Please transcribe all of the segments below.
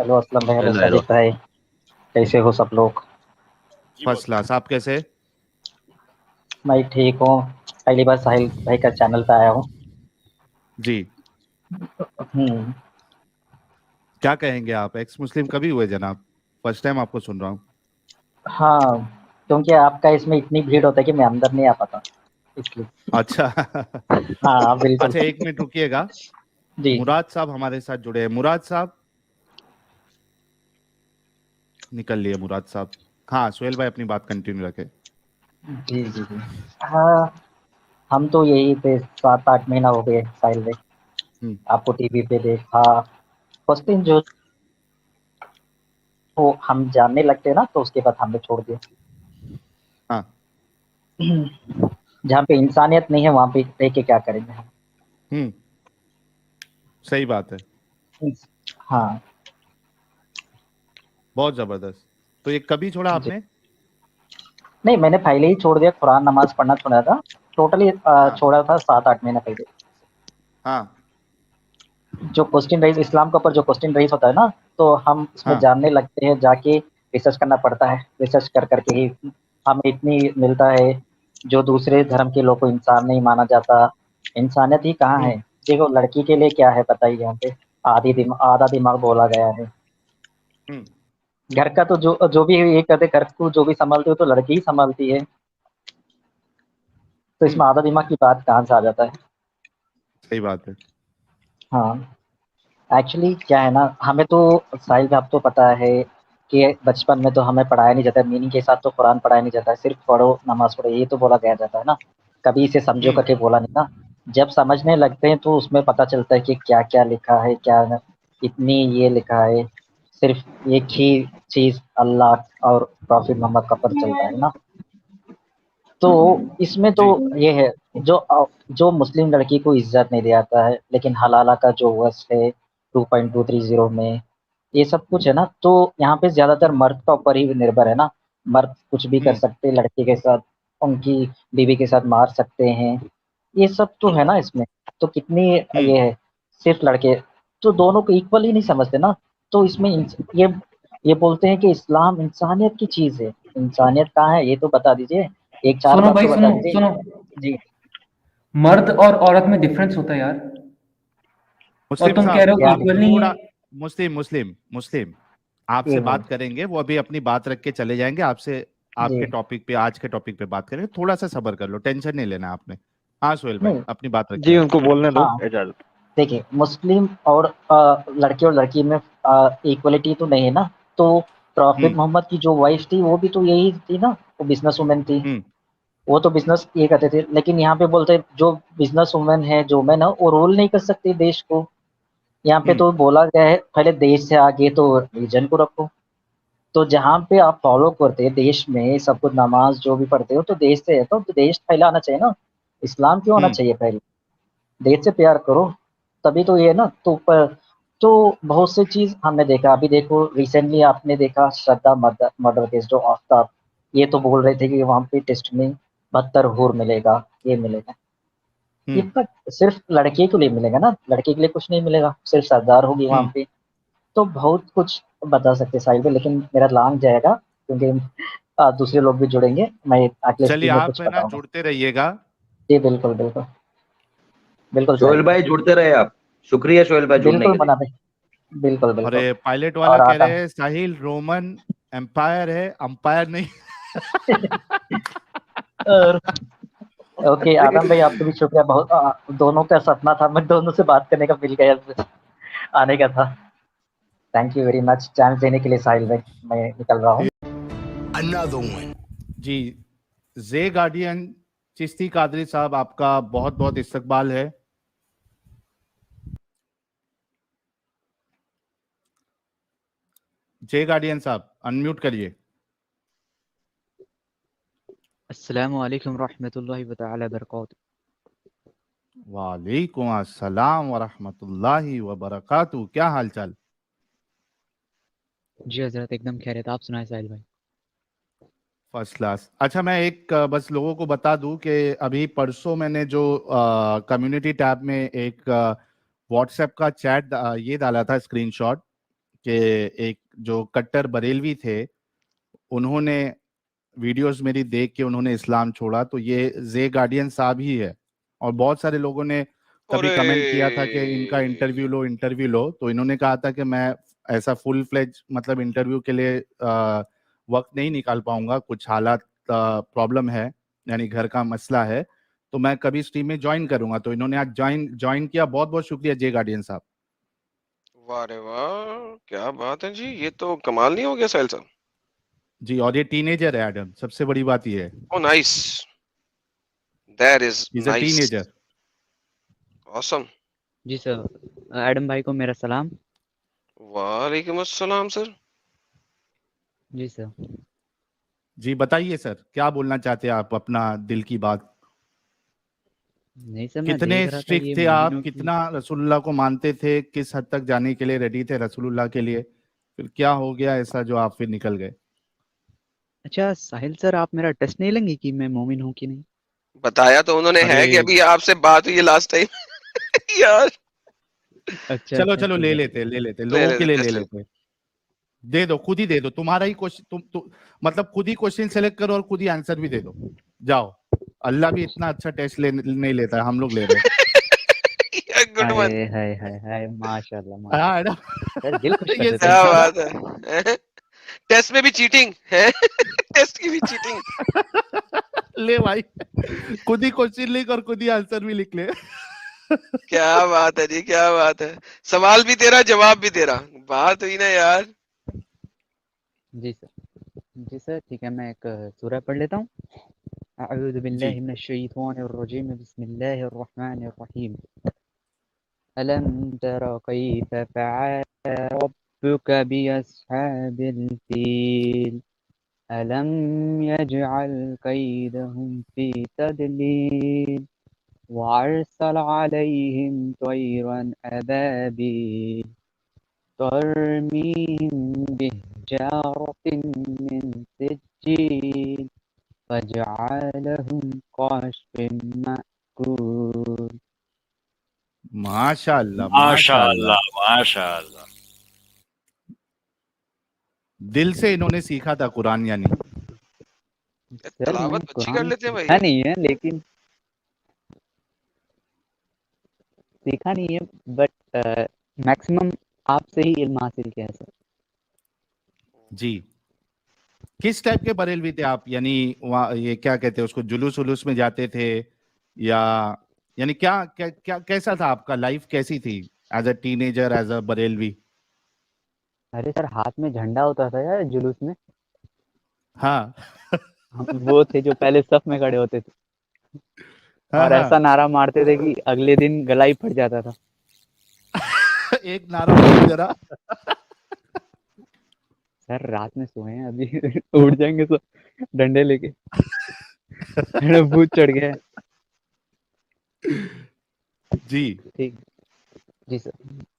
Hello Aslam भाई, hello hello. Sajid भाई, कैसे हो सब लोग? First class. आप कैसे? मैं ठीक हूँ। पहली बार साहिल भाई का चैनल पे आया हूँ। जी। हम्म। क्या कहेंगे आप? एक्स मुस्लिम कभी हुए जनाब? फर्स्ट टाइम आपको सुन रहा हूँ। हाँ, क्योंकि आपका इसमें इतनी भीड़ होता है कि मैं अंदर नहीं आ पाता, इसलिए। अच्छा। हाँ बिल्कुल। अच्छा, 1 मिनट रुकिएगा। जी मुराद साहब हमारे साथ जुड़े हैं। मुराद साहब निकल लिए। मुराद साहब। हाँ, सोहेल भाई अपनी बात कंटिन्यू रखें। जी जी जी। हाँ, हम तो यही थे, 7-8 महीना हो गए साहिल भाई। हम्म। आपको टीवी पे देखा। फर्स्ट दिन जो वो हम जानने लगते हैं ना, तो उसके बाद हमने छोड़ दिया। हाँ। जहाँ पे इंसानियत नहीं है वहाँ पे रह के क्या करेंगे हम। हम्म। सही बात है। हाँ बहुत जबरदस्त। तो ये कभी छोड़ा जी। आपने? नहीं, मैंने पहले ही छोड़ दिया, कुरान नमाज पढ़ना छोड़ा था। टोटली हाँ। छोड़ा था 7-8 महीना पहले। हाँ। जो क्वेश्चन राइज इस्लाम के ऊपर जो क्वेश्चन राइज होता है ना, तो हम उसमें हाँ। जानने लगते हैं, जाके रिसर्च करना पड़ता है। रिसर्च कर करके ही हमें इतनी मिलता है। जो दूसरे धर्म के लोग को इंसान नहीं माना जाता। इंसानियत ही कहाँ हम्म। है? देखो, लड़की के लिए क्या है बताइए यहाँ पे। आधा दिमाग बोला गया है। हम्म। घर का तो जो जो भी ये कहते, घर को जो भी संभालती हो तो लड़की ही संभालती है। तो हम्म। इसमें आधा दिमाग की बात कहाँ से आ जाता है? सही बात है। हाँ, एक्चुअली क्या है ना, हमें तो साहिल आपको तो पता है कि बचपन में तो हमें पढ़ाया नहीं जाता, मीनिंग के साथ तो कुरान पढ़ाया नहीं जाता है, सिर्फ पढ़ो नमाज पढ़ो ये तो बोला गया जाता है ना। कभी इसे समझो हम्म। करके बोला नहीं ना। जब समझने लगते हैं तो उसमें पता चलता है कि क्या क्या लिखा है, क्या न, इतनी ये लिखा है। सिर्फ एक ही चीज अल्लाह और प्रॉफिट मोहम्मद का पर चलता है ना। तो इसमें तो जी। ये है, जो मुस्लिम लड़की को इज्जत नहीं दिलाता है, लेकिन हलाला का जो वस है 2.230 में, ये सब कुछ है ना, तो यहाँ पे ज्यादातर मर्द का ऊपर ही निर्भर है ना। मर्द कुछ भी कर हम्म। सकते हैं लड़की के साथ, उनकी बीवी के साथ मार सकते हैं। ये सब तो है ना इसमें। तो कितनी हम्म। ये है, सिर्फ लड़के तो दोनों को इक्वल ही नहीं समझते ना। तो इसमें ये बोलते हैं कि इस्लाम इंसानियत की चीज है। इंसानियत कहाँ है ये तो बता दीजिए। एक चार सुनो बात भाई, तो बता सुनो दीजिए। सुनो। जी। मर्द और औरत में डिफरेंस होता है यार। और मुस्लिम तुम कह साहब रहे हो क्या? आप इक्वल नहीं है। थोड़ा। मुस्लिम मुस्लिम मुस्लिम आपसे एक बात मिनट। करेंगे। वो अभी अपनी बात रख के चले जाएंगे आपसे। जी। आपके टॉपिक पे, आज के टॉपिक पे बात करेंगे। थोड़ा सा सब्र कर लो, टेंशन नहीं लेना आपने। हाँ सोहेल भाई नहीं। अपनी बात जी रखिए। उनको बोलने दो, हाँ, इजाजत। देखिए, मुस्लिम और लड़के और लड़की में इक्वलिटी तो नहीं है ना। तो प्रॉफिट हम्म। मोहम्मद की जो वाइफ थी वो भी तो यही थी ना, वो बिजनेस वुमेन थी। हम्म। वो तो बिजनेस ये करते थे, लेकिन यहाँ पे बोलते हैं जो बिजनेस वुमेन है, जो मैन है, वो रूल नहीं कर सकती देश को। यहाँ पे हम्म। तो बोला गया है पहले देश से आगे तो रिलीजन को रखो। तो जहाँ पे आप फॉलो करते हैं देश में सब कुछ, नमाज जो भी पढ़ते हो तो देश से है, तो देश पहले आना चाहिए ना। इस्लाम क्यों आना हम्म। चाहिए पहले? देश से प्यार करो, तभी तो ये है ना। तो बहुत सी चीज हमने देखा, अभी देखो रिसेंटली आपने देखा श्रद्धा मर्डर मर्डर केस, जो आफ्ताब, ये तो बोल रहे थे कि वहां पे टेस्ट में 72 हूर मिलेगा, ये मिलेगा। ये हम्म। तो सिर्फ लड़के के लिए मिलेगा ना, लड़के के लिए कुछ नहीं मिलेगा, सिर्फ सरदार होगी वहां हम्म। पे। तो बहुत कुछ बता सकते साहिल पे, लेकिन मेरा लॉन्ग जाएगा क्योंकि दूसरे लोग भी जुड़ेंगे, मैं अगले चलिए स्ट्रीम में आप कुछ है ना बताऊंगा। जुड़ते रहिएगा। जी बिल्कुल बिल्कुल। बिल्कुल सोहेल साहिल। भाई जुड़ते रहे आप। शुक्रिया सोहेल भाई जुड़ने बिल्कुल के लिए। बना दे। बिल्कुल बिल्कुल। अरे पायलट वाला और कह आदम। रहे हैं साहिल रोमन एम्पायर है, अंपायर नहीं। और ओके आदम भाई, आपको भी शुक्रिया बहुत। दोनों का सपना था, मैं दोनों से बात करने का, मिल गया, आने का था। Thank you very much chance देने के लिए साहिल भाई। मैं निकल रहा हूँ। जी। जे गार्डियन चिश्ती कादरी साहब, आपका बहुत बहुत इस्तकबाल है। जे गार्डियन साहब अनम्यूट करिए। अस्सलामु अलैकुम रहमतुल्लाहि व तआला बरकातहू। वालेकुम अस्सलाम व रहमतुल्लाहि व बरकातहू। क्या हाल चाल? जी हजरत, एकदम खैरियत। आप सुनाए साहिल भाई? First class. अच्छा, मैं एक बस लोगों को बता दूं कि अभी परसों मैंने जो कम्युनिटी टैब में एक व्हाट्सएप का चैट ये डाला था स्क्रीनशॉट कि एक जो कट्टर बरेलवी थे, उन्होंने वीडियोस मेरी देख के उन्होंने इस्लाम छोड़ा, तो ये जे गार्डियन साहब ही है। और बहुत सारे लोगों ने तभी कमेंट किया था कि इनका इंटरव्यू लो, तो इन्होंने कहा था कि मैं ऐसा फुल फ्लेज मतलब इंटरव्यू के लिए वक्त नहीं निकाल पाऊंगा, कुछ हालात प्रॉब्लम है, यानी घर का मसला है, तो मैं कभी स्ट्रीम में ज्वाइन करूंगा। तो इन्होंने आज ज्वाइन किया। बहुत बहुत शुक्रिया जे गार्डियन साहब। वाह रे वाह, क्या बात है जी, ये तो कमाल नहीं हो गया साहिल साहब। जी, और ये टीनेजर है एडम, सबसे बड़ी बात ये है, oh nice, that is is a nice, teenager. Awesome. जी सर, एडम भाई को मेरा सलाम। वालेकुम अस्सलाम सर। जी सर। जी बताइए सर, क्या बोलना चाहते हैं आप, अपना दिल की बात। नहीं सर, मैं कितने देख रहा था ये स्ट्रिक्ट थे आप, मोमिनों की। कितना रसूलुल्लाह को मानते थे, किस हद तक जाने के लिए रेडी थे रसूलुल्लाह के लिए, फिर क्या हो गया ऐसा जो आप फिर निकल गए। अच्छा साहिल सर, आप मेरा टेस्ट नहीं लेंगे कि मैं मोमिन हूँ कि नहीं? बताया तो उन्होंने अरे है कि अभी आपसे बात हुई है लास्ट टाइम। यार अच्छा चलो अच्छा, चलो, ठीक है। ले लेते ले लोगों ले के लिए ले टेस्ट ले। लेते। दे दो, खुद ही दे दो, तुम्हारा ही क्वेश्चन, मतलब खुद ही क्वेश्चन सेलेक्ट करो और खुद ही आंसर भी दे दो, जाओ। अल्लाह भी इतना अच्छा टेस्ट नहीं लेता है, हम लोग ले रहे गुड वन। हाय हाय हाय हाय, माशाल्लाह हैं। हाँ, है माशाल्लाह। सर दिल खुश ना? कर ये देते हैं क्या आप तो। सिखाना। बात है, टेस्ट में भी चीटिंग है। टेस्ट की भी चीटिंग। ले भाई, खुद ही क्वेश्चन लिख और खुद ही आंसर भी लिख ले। क्या बात है जी, क्या बात है, सवाल भी तेरा जवाब भी तेरा, बात हुई ना यार। जी सर। जी सर, ठीक है, मैं एक सूरह पढ़ लेता हूँ। अऊज़ु जी बिल्लाहि मिनश शैतानिर रजीम, बिस्मिल्लाहिर रहमानिर रहीम। अलम तरा कैफ फ़अल रब्बुक बिअस्हाबिल फील, अलम यजअल कैदहुम फी तदलील, वअरसल अलैहिम तयरन अबाबील, तरमीहिम बिहिजारतिन मिन सिज्जील, फजअलहुम कअस्फिन मअकूल। माशाल्लाह माशाल्लाह, माशाअल्लाह माशाअल्लाह। दिल से इन्होंने सीखा था कुरान यानी। सर मैंने तलावत अच्छी कर कुरान लेते हैं सीखा भाई। नहीं है, लेकिन सीखा नहीं है, बट मैक्सिमम आपसे ही इल्म हासिल किया है सर। जी, किस टाइप के बरेलवी थे आप, यानी वहाँ ये क्या कहते हैं उसको, जुलूस उलूस में जाते थे, या यानी क्या क्या क्या कैसा था आपका लाइफ, कैसी थी as a teenager, as a Barelvi. अरे सर, हाथ में झंडा होता था यार जुलूस में। हाँ। हम वो थे जो पहले सफ में खड़े होते थे हाँ और ऐसा हाँ। नारा मारते थे कि अगले दिन गला ही फट जाता था। एक नारा बोलो जरा। सर रात में सोए हैं अभी, उठ जाएंगे सब डंडे लेके। मेरा भूत चढ़ गया है। जी ठीक। जी सर।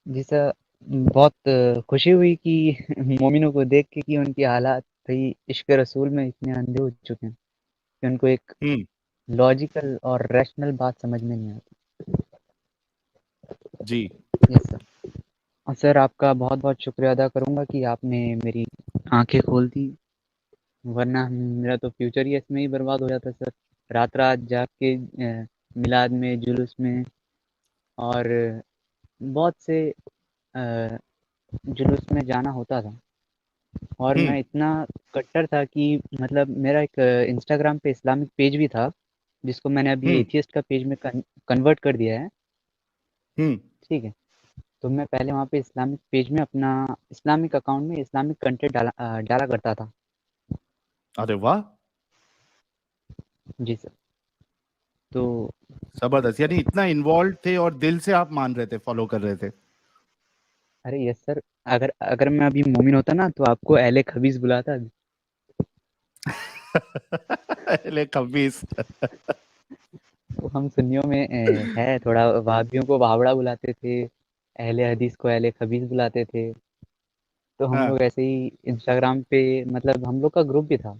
जी सर, बहुत खुशी हुई कि मोमिनों को देख के कि उनकी हालात भाई इश्क रसूल में इतने अंधे हो चुके हैं कि उनको एक हम्म। लॉजिकल और रैशनल बात समझ में नहीं आती। जी यस सर। और सर आपका बहुत बहुत शुक्रिया अदा करूंगा कि आपने मेरी आंखें खोल दी, वरना मेरा तो फ्यूचर ही इसमें ही बर्बाद हो जाता सर। रात रात जाग के मिलाद में, जुलूस में और बहुत से जुलूस में जाना होता था। और हम्म मैं इतना कट्टर था कि मतलब मेरा एक इंस्टाग्राम पे इस्लामिक पेज भी था, जिसको मैंने अभी हम्म एथियस्ट का पेज में कन्वर्ट कर दिया है। हम्म। ठीक है। तो मैं पहले वहाँ पे इस्लामिक पेज में अपना इस्लामिक अकाउंट में इस्लामिक कंटेंट डाला करता था। अरे वाह, जी सर। तो जबरदस्त, यानी इतना इन्वॉल्व थे और दिल से आप मान रहे थे, फॉलो कर रहे थे। अरे यस सर, अगर अगर मैं अभी मोमिन होता ना तो आपको अहले खबीस बुलाता अभी। ले कब्बीस। तो हम सुन्नियों में है थोड़ा, वहाबियों को वहावड़ा बुलाते थे, अहले हदीस को अहले खबीस बुलाते थे। तो हम हाँ। लोग ऐसे ही इंस्टाग्राम पे, मतलब हम लोग का ग्रुप भी था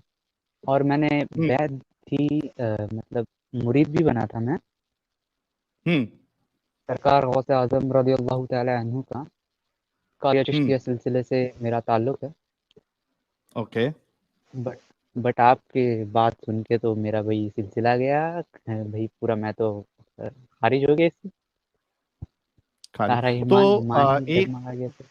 और मैंने हम्म बैद थी, मतलब मुरीद भी बना था मैं हम्म। सरकार गौसे आजम रज़ी अल्लाह तआला अन्हु का। कादिया चिश्तिया सिलसिले से मेरा ताल्लुक है। ओके। बट आपकी बात सुन के तो मेरा भाई सिलसिला गया भाई पूरा। मैं तो खारिज हो गया इससे। खाली सारा तो ईमान ईमान ही एक डगमगा गया सर।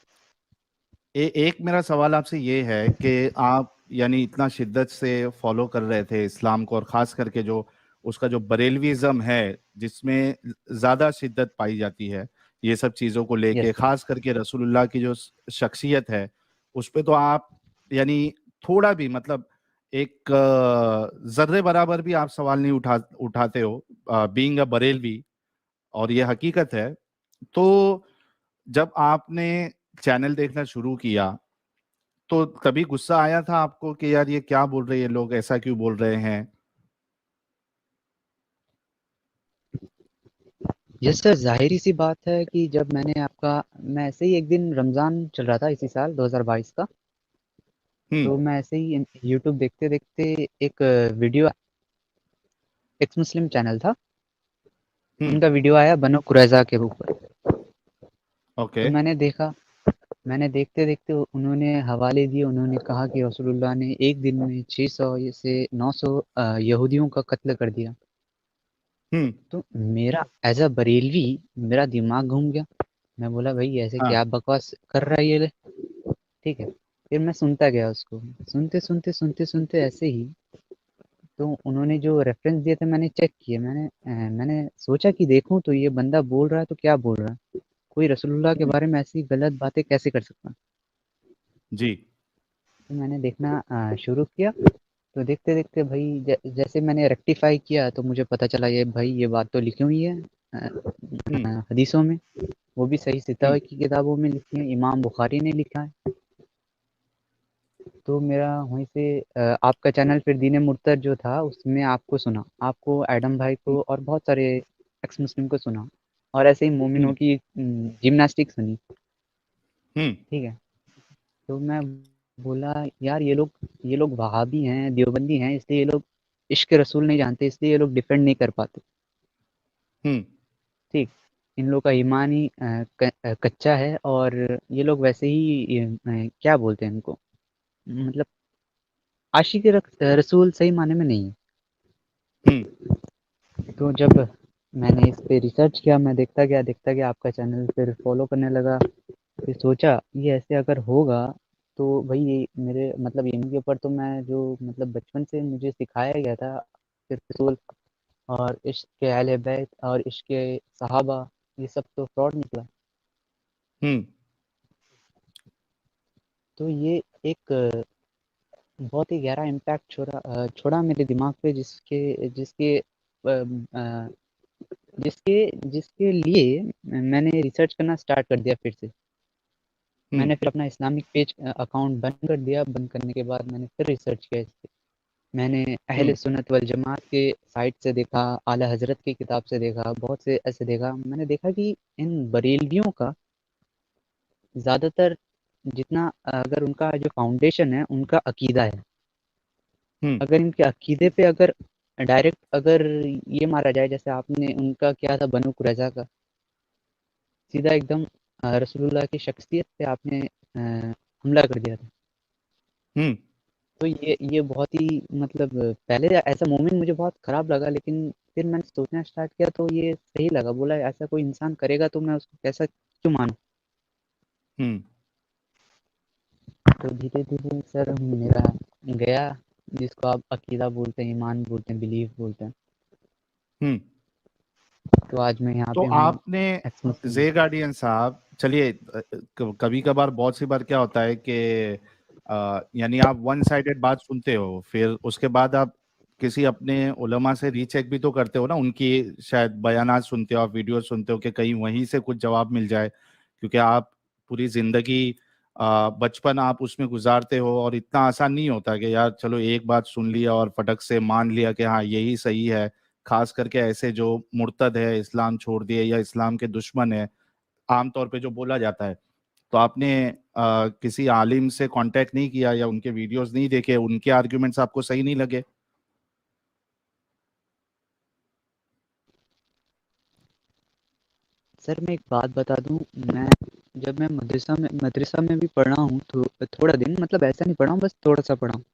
एक मेरा सवाल आपसे ये है कि आप यानी इतना शिद्दत से फॉलो कर रहे थे इस्लाम को, और खास करके जो उसका जो बरेलविज्म है जिसमें ज्यादा शिद्दत पाई जाती है ये सब चीजों को लेके, यस सर। खास करके रसूलुल्लाह की जो शख्सियत है उस पे तो आप यानी थोड़ा भी मतलब एक जर्रे बराबर भी आप सवाल नहीं उठाते हो, बीइंग अ बरेलवी, और ये हकीकत है। तो जब आपने चैनल देखना शुरू किया तो तभी गुस्सा आया था आपको कि यार ये क्या बोल रहे हैं लोग, ऐसा क्यों बोल रहे हैं? यस सर, ज़ाहिर सी बात है कि जब मैं ऐसे ही एक दिन रमज़ान चल रहा था इसी साल 2022 का। हम्म। तो मैं ऐसे ही यूट्यूब देखते-देखते एक वीडियो, एक्स मुस्लिम चैनल था, हम्म। उनका वीडियो आया बनो कुरैज़ा के ऊपर। ओके। तो मैंने देखते-देखते उन्होंने हवाले दिए। उन्होंने कहा कि रसूलुल्लाह ने एक दिन में 600 से 900 यहूदियों का कत्ल कर दिया। हम्म। तो मेरा एज़ अ बरेलवी मेरा दिमाग घूम गया। मैं बोला भाई ऐसे हाँ। क्या बकवास कर रहा है ये ले? ठीक है। फिर मैं सुनता गया उसको। सुनते ऐसे ही तो उन्होंने जो रेफ़रेंस दिए थे मैंने चेक किए। मैंने सोचा कि देखूँ तो ये बंदा बोल रहा है तो क्या बोल रहा है? कोई रसूलुल्लाह के बारे में ऐसी गलत बातें कैसे कर सकता है? जी। तो मैंने देखना शुरू किया। तो देखते-देखते भाई जैसे मैंने रेक्टिफ़ाई किया तो मुझे पता चला ये भाई ये बात तो लिखी हुई है हम्म। हदीसों में, वो भी सही हम्म। सितावा की किताबों में लिखी है, इमाम बुखारी ने लिखा है। तो मेरा वहीं से आपका चैनल फिर दीन मुर्तद जो था उसमें आपको सुना, आपको एडम भाई को और बहुत सारे एक्स मुस्लिम को सुना, और ऐसे ही मोमिनों हम्म। की जिम्नास्टिक सुनी। हम्म। ठीक है। तो मैं बोला यार ये लोग वहाबी हैं, देवबंदी हैं, इसलिए ये लोग इश्क रसूल नहीं जानते, इसलिए ये लोग डिफेंड नहीं कर पाते। हम्म। ठीक। इन लोग का ईमान ही कच्चा है, और ये लोग वैसे ही क्या बोलते हैं इनको, मतलब आशिक रसूल सही माने में नहीं है। हम्म। तो जब मैंने इस पे रिसर्च किया, मैं देखता गया आपका चैनल, फिर फॉलो करने लगा। फिर सोचा ये ऐसे अगर होगा तो भाई ये मेरे मतलब इनके ऊपर तो मैं जो मतलब बचपन से मुझे सिखाया गया था फिर रसूल और इश्क अहले बैत और इश्क सहाबा, ये सब तो फ्रॉड निकला। हम्म। तो ये एक बहुत ही गहरा इम्पैक्ट छोड़ा मेरे दिमाग पे, जिसके जिसके अ, अ, जिसके जिसके लिए मैंने रिसर्च करना स्टार्ट कर दिया फिर से। हम्म। मैंने फिर अपना इस्लामिक पेज अकाउंट बंद कर दिया। बंद करने के बाद मैंने फिर रिसर्च किया इस पे। मैंने अहले हम्म। सुन्नत वल जमात के साइट से देखा, आला हज़रत की किताब से देखा, बहुत से ऐसे देखा। मैंने देखा कि इन बरेलवियों का ज़्यादातर जितना अगर उनका जो फाउंडेशन है, उनका अकीदा है। हम्म। अगर इनके अकीदे पे अगर डायरेक्ट अगर ये मारा जाए, जैसे आपने उनका किया था बनु कुरैज़ा का, सीधा एकदम रसूलुल्लाह की शख्सियत पे आपने हमला कर दिया था। हम्म। तो ये बहुत ही मतलब पहले ऐसा मोमेंट मुझे बहुत खराब लगा, लेकिन फिर मैंने सोचना स्टार्ट किया तो ये सही लगा। बोला ऐसा कोई इंसान करेगा तो मैं उसको कैसा क्यों मानूं? हम्म। तो धीरे-धीरे सर मेरा गया, जिसको आप अकीदा बोलते हैं, ईमान बोलते हैं, बिलीफ बोलते हैं। हम्म। तो आज मैं यहाँ तो पे हूँ आपने एक्स मुस्लिम। जे गार्डियन साहब, चलिए कभी कभार बहुत सी बार क्या होता है कि यानी आप वन साइडेड बात सुनते हो, फिर उसके बाद आप किसी अपने उलमा से रीचेक भी तो करते हो ना, उनकी शायद बयानात सुनते हो, आप वीडियो सुनते हो कि कहीं वहीं से कुछ जवाब मिल जाए, क्योंकि आप पूरी जिंदगी बचपन आप उसमें गुजारते हो, और इतना आसान नहीं होता कि यार चलो एक बात सुन लिया और फटक से मान लिया कि हाँ यही सही है। खास करके ऐसे जो मुर्तद है, इस्लाम छोड़ दिए या इस्लाम के दुश्मन है, आमतौर पे जो बोला जाता है। तो आपने किसी आलिम से कांटेक्ट नहीं किया या उनके वीडियोस नहीं देखे, उनके आर्ग्यूमेंट्स आपको सही नहीं लगे? सर मैं एक बात बता दूँ, मैं जब मैं मदरसा में भी पढ़ा हूँ तो थोड़ा दिन, मतलब ऐसा नहीं पढ़ा हूँ, बस थोड़ा-सा पढ़ा हूँ।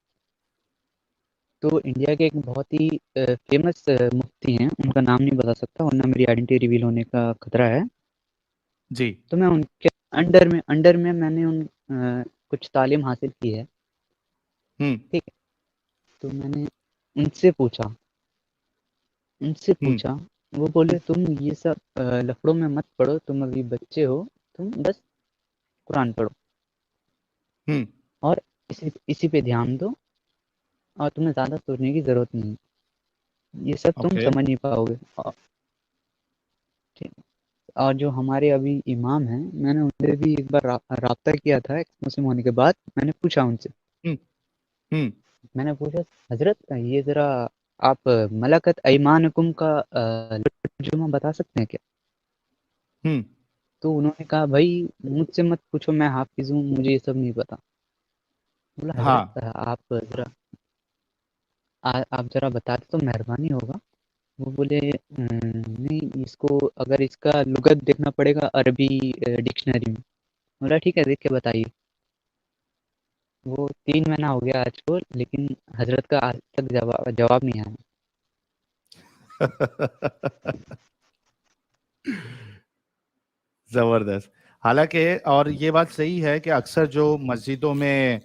तो इंडिया के एक बहुत ही फ़ेमस मुफ्ती हैं, उनका नाम नहीं बता सकता वरना मेरी आइडेंटिटी रिवील होने का खतरा है। जी। तो मैं उनके अंडर में मैंने कुछ तालीम हासिल की है, हुँ, ठीक है? तो मैंने उनसे पूछा हुँ, वो बोले तुम ये सब लफड़ों में मत पड़ो, तुम अभी बच्चे हो, तुम बस कुरान पढ़ो हुँ, और इसी पे ध्यान दो और तुम्हें ज़्यादा सोचने की ज़रूरत नहीं है। ये सब तुम ओके। समझ नहीं पाओगे। ठीक। और जो हमारे अभी इमाम हैं, मैंने उनसे भी एक बार राब्ता किया था मुस्लिम होने के बाद। हुँ, हुँ, मैंने पूछा, हज़रत ये ज़रा आप मलकत अयमानकुम का तर्जुमा बता सकते हैं क्या? हुँ, तो उन्होंने कहा, भाई मुझसे मत पूछो, मैं हाफ़िज़ हूँ, मुझे ये सब नहीं पता। बोला, हज़रत हाँ। आप ज़रा बता दें तो मेहरबानी होगा। वो बोले, नहीं, इसको अगर इसका लुग़त देखना पड़ेगा अरबी डिक्शनरी में। बोला, ठीक है, देख के बताइए। वो 3 महीना हो गया आज को, लेकिन हज़रत का आज तक जवाब नहीं आया। ज़बरदस्त। हालाँकि और ये बात सही है कि अक्सर जो मस्जिदों में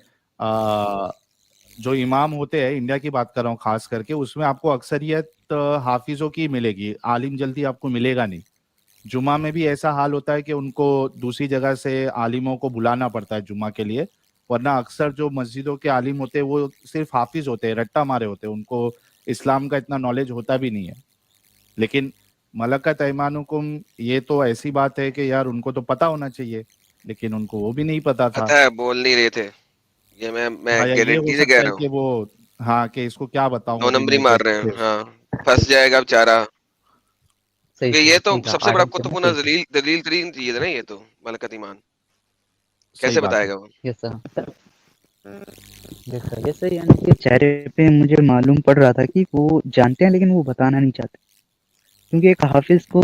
जो इमाम होते हैं, इंडिया की बात कर रहा हूँ ख़ास करके, उसमें आपको अक्सरियत हाफ़िज़ों की मिलेगी, आलिम जल्दी आपको मिलेगा नहीं। जुमा में भी ऐसा हाल होता है कि उनको दूसरी जगह से आलिमों को बुलाना पड़ता है जुमा के लिए, वरना अक्सर जो मस्जिदों के आलिम होते हैं वो सिर्फ हाफिज होते हैं, रट्टा मारे होते हैं, उनको इस्लाम का इतना नॉलेज होता भी नहीं है। लेकिन मलकत ऐमानुकुम, ये तो ऐसी बात है कि यार उनको तो पता होना चाहिए, लेकिन उनको वो भी नहीं पता था। पता है बोल नहीं रहे थे, ये मैं हाँ, या ये हो गारंटी से कह सकता है रहा हूँ। कि वो, हाँ, कि इसको क्या बताऊं 2 अभी नंबरी मैं मार रहे हैं, हाँ, फंस जाएगा बेचारा। सही क्योंकि ये कहा, तो सही कहा, सबसे बड़ा आराम से मत कुतुबुना सोचिए। दलील तरीन चीज है ना, ये तो मलकत ईमान सही कैसे बात है। बताएगा वो। Yes sir. जैसा यानी कि चेहरे पे मुझे मालूम पड़ रहा था कि वो जानते हैं लेकिन वो बताना नहीं चाहते, क्योंकि एक हाफिज को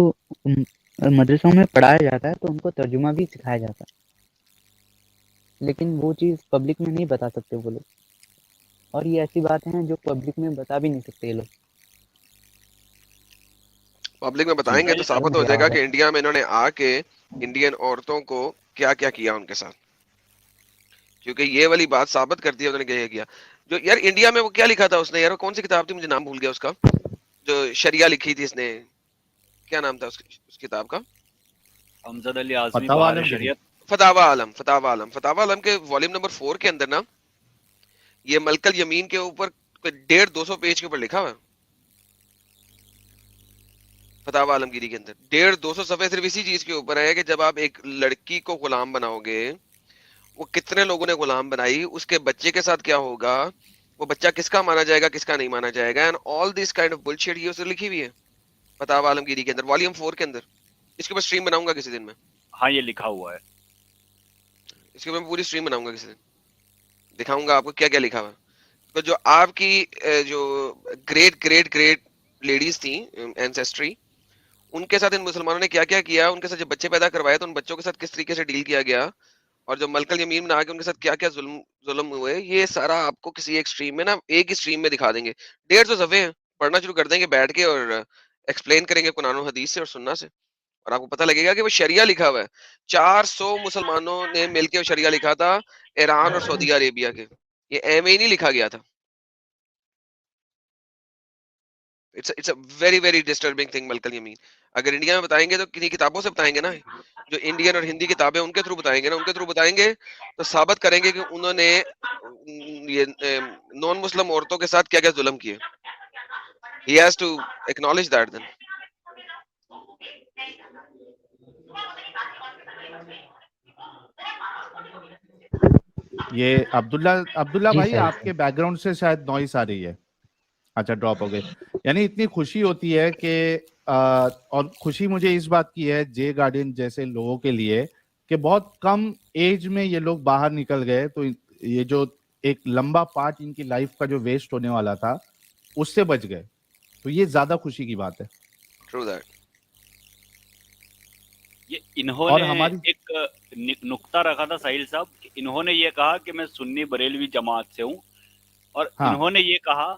मदरसों में पढ़ाया जाता है तो उनको तर्जुमा भी सिखाया जाता है, लेकिन वो चीज़ पब्लिक में नहीं बता सकते वो लोग। और ये ऐसी बातें हैं जो पब्लिक में बता भी नहीं सकते ये लोग। पब्लिक में जी। बताएंगे तो साबित हो जाएगा कि इंडिया में इन्होंने आके इंडियन औरतों को क्या क्या किया उनके साथ, क्योंकि ये वाली बात साबित करती है उन्होंने क्या किया। जो यार इंडिया में वो क्या लिखा था उसने, यार वो कौन सी किताब थी, मुझे नाम भूल गया उसका, जो शरिया लिखी थी इसने, क्या नाम था उस किताब का। अमजद अली आजमी फतवा बहार आलमगीरी। शरीयत। फतावा आलम के वॉल्यूम नंबर 4 के अंदर ना, ये मलकल यमीन के ऊपर 150-200 पेज के ऊपर लिखा हुआ है। फतावा आलमगीरी के अंदर 150-200 सफे सिर्फ इसी चीज के ऊपर है कि जब आप एक लड़की को गुलाम बनाओगे, वो कितने लोगों ने गुलाम बनाई, उसके बच्चे के साथ क्या होगा, वो बच्चा किसका माना जाएगा किसका नहीं माना जाएगा, and all this kind of bullshit ये उसने लिखी हुई है फतावा आलमगीरी के अंदर वॉल्यूम 4 के अंदर। इसके ऊपर स्ट्रीम बनाऊंगा किसी दिन में, हाँ ये लिखा हुआ है। इसके ऊपर पूरी स्ट्रीम बनाऊंगा किसी दिन, दिखाऊंगा आपको क्या क्या लिखा हुआ है। तो जो आपकी जो ग्रेट ग्रेट ग्रेट लेडीज थी एंसेस्ट्री, उनके साथ इन मुसलमानों ने क्या क्या किया, उनके साथ जब बच्चे पैदा करवाए तो उन बच्चों के साथ किस तरीके से डील किया गया, और जो मलकल यमीन में आके उनके साथ क्या क्या जुल्म जुल्म हुए, ये सारा आपको किसी एक स्ट्रीम में ना, एक ही स्ट्रीम में दिखा देंगे। 150 सफे हैं, पढ़ना शुरू कर देंगे बैठ के और एक्सप्लेन करेंगे कुरान और हदीस से और सुन्ना से, और आपको पता लगेगा कि वो शरिया लिखा हुआ है। 400 मुसलमानों ने मिलकर शरिया लिखा था, ईरान और सऊदी अरेबिया के, ये एम ही नहीं लिखा गया था। It's a very very disturbing thing मलकल यमीन। अगर इंडिया में बताएंगे तो किन्हीं किताबों से बताएंगे ना, जो इंडियन और हिंदी किताबें उनके थ्रू बताएंगे ना, उनके थ्रू बताएंगे तो साबित करेंगे कि उन्होंने ये नॉन मुस्लिम औरतों के साथ क्या क्या जुल्म किए। He has to acknowledge that then. ये अब्दुल्ला अब्दुल्ला जी भाई, साहिब आपके साहब। बैकग्राउंड से शायद नॉइस आ रही है। अच्छा, ड्रॉप हो गई। यानी इतनी खुशी होती है कि और खुशी मुझे इस बात की है जे गार्डियन जैसे लोगों के लिए कि बहुत कम एज में ये लोग बाहर निकल गए, तो ये जो एक लंबा पार्ट इनकी लाइफ का जो वेस्ट होने वाला था उससे बच गए, तो ये ज्यादा खुशी की बात है। True that. ये और इन्होंने हमारी एक नुक्ता रखा था साहिल साहब कि इन्होंने ये कहा कि मैं सुन्नी बरेलवी जमात से हूँ, और हाँ इन्होंने ये कहा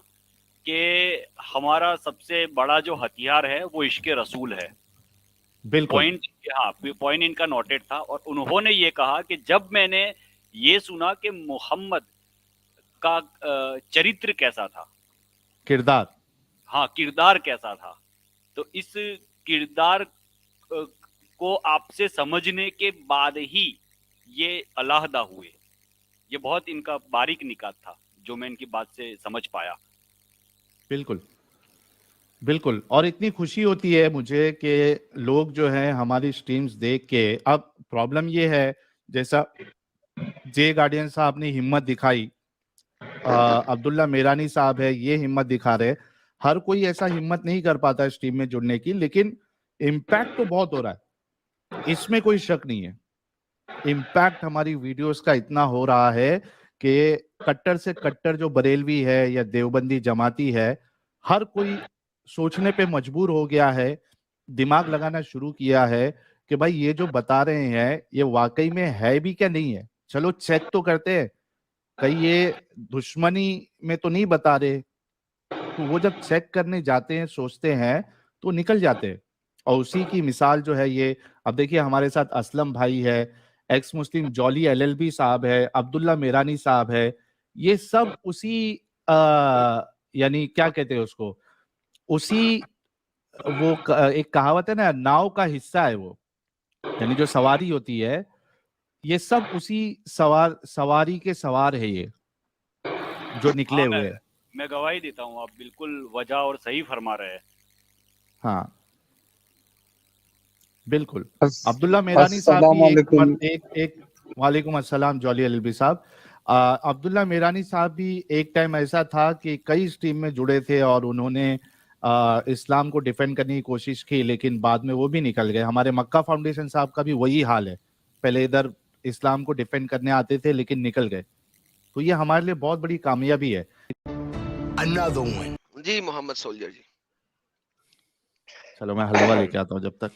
कि हमारा सबसे बड़ा जो हथियार है वो इश्क रसूल है। बिल्कुल पॉइंट, हाँ, पॉइंट इनका नोटेड था। और उन्होंने ये कहा कि जब मैंने ये सुना कि मोहम्मद का चरित्र कैसा था, किरदार हाँ, किरदार कैसा था, तो इस किरदार को आपसे समझने के बाद ही ये अलहदा हुए। ये बहुत इनका बारीक निकात था जो मैं इनकी बात से समझ पाया। बिल्कुल बिल्कुल। और इतनी खुशी होती है मुझे कि लोग जो है हमारी स्ट्रीम्स देख के, अब प्रॉब्लम ये है जैसा जे गार्डियन साहब ने हिम्मत दिखाई, अब्दुल्ला मेरानी साहब है ये हिम्मत दिखा रहे, हर कोई ऐसा हिम्मत नहीं कर पाता स्ट्रीम में जुड़ने की, लेकिन इम्पैक्ट तो बहुत हो रहा है, इसमें कोई शक नहीं है। इम्पैक्ट हमारी वीडियोस का इतना हो रहा है कि कट्टर से कट्टर जो बरेलवी है या देवबंदी जमाती है, हर कोई सोचने पे मजबूर हो गया है, दिमाग लगाना शुरू किया है कि भाई ये जो बता रहे हैं ये वाकई में है भी क्या नहीं है, चलो चेक तो करते हैं, कहीं ये दुश्मनी में तो नहीं बता रहे। तो वो जब चेक करने जाते हैं, सोचते हैं, तो निकल जाते हैं। और उसी की मिसाल जो है ये, अब देखिए हमारे साथ असलम भाई है, एक्स मुस्लिम जॉली एलएलबी साहब है, अब्दुल्ला मेरानी साहब है, ये सब उसी यानी क्या कहते हैं उसको, उसी एक कहावत है ना, नाव का हिस्सा है वो, यानी जो सवारी होती है, ये सब उसी सवारी के सवार है ये जो निकले हाँ, हुए हैं। मैं गवाही देता हूँ, आप बिल्कुल वजह और सही फरमा रहे हैं। हाँ बिल्कुल। अब्दुल्ला मेरानी साहब अस्सलाम भी वालेकुम। एक वालेकुम अस्सलाम जॉली एलबी साहब। अब्दुल्ला मेरानी साहब भी एक टाइम ऐसा था कि कई स्ट्रीम में जुड़े थे और उन्होंने इस्लाम को डिफेंड करने की कोशिश की, लेकिन बाद में वो भी निकल गए। हमारे मक्का फाउंडेशन साहब का भी वही हाल है, पहले इधर इस्लाम को डिफेंड करने आते थे लेकिन निकल गए। तो ये हमारे लिए बहुत बड़ी कामयाबी है। जी मोहम्मद सोल्जर जी, चलो मैं हलवा लेके आता हूँ जब तक।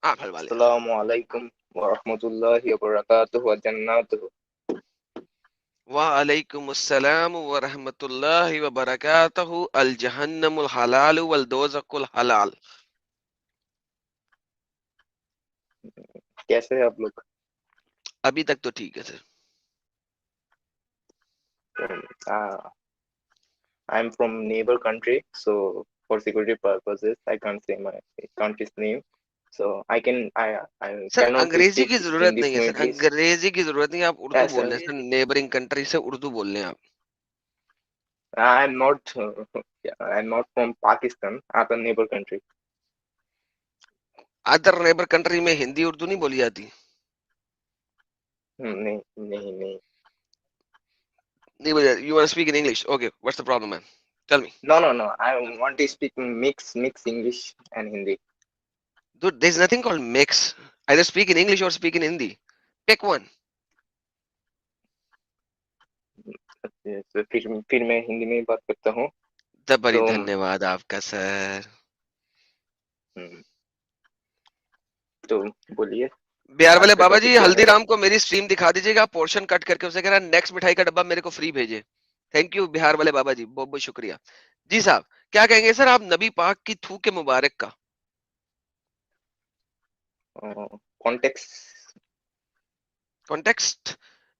आप हलवा ले। अस्सलामु अलैकुम व रहमतुल्लाहि व बरकातुहु व जन्नatuhu। वालेकुम अस्सलाम व रहमतुल्लाहि व बरकातहू। अल जहन्नमुल हलाल वल दोज़कुल हलाल। कैसे हैं आप लोग? अभी तक तो ठीक है sir. I am from neighbour country, so for security purposes I can't say my country's name, so I sir cannot अंग्रेजी speak की जरूरत Hindi नहीं है सर, fluently. अंग्रेजी की जरूरत नहीं है, आप उर्दू Yes, बोल रहे हैं सर, नेबरिंग कंट्री से उर्दू बोल रहे हैं आप। I'm not from Pakistan, I'm a neighbor country. Other neighbour country में हिंदी उर्दू नहीं बोली जाती? नहीं नहीं नहीं। नहीं बोली जाती। You want to speak in English? Okay, what's the problem, man? Tell me. No, I want to speak mix English and Hindi. Dude, there's nothing called mix. Either speak in English or speak in Hindi. Pick one. तो फिर मैं हिंदी में बात करता हूँ। बड़ी तो धन्यवाद आपका सर। तो बोलिए। बिहार वाले आपका बाबा topic जी, क्या है? हल्दीराम को मेरी स्ट्रीम दिखा दीजिएगा, पोर्शन कट करके उसे कह रहा नेक्स्ट मिठाई का डब्बा मेरे को फ्री भेजे। थैंक यू बिहार वाले बाबा जी, बहुत बहुत शुक्रिया। जी साहब, क्या कहेंगे सर आप नबी पाक की थू के मुबारक का? कॉन्टेक्स्ट।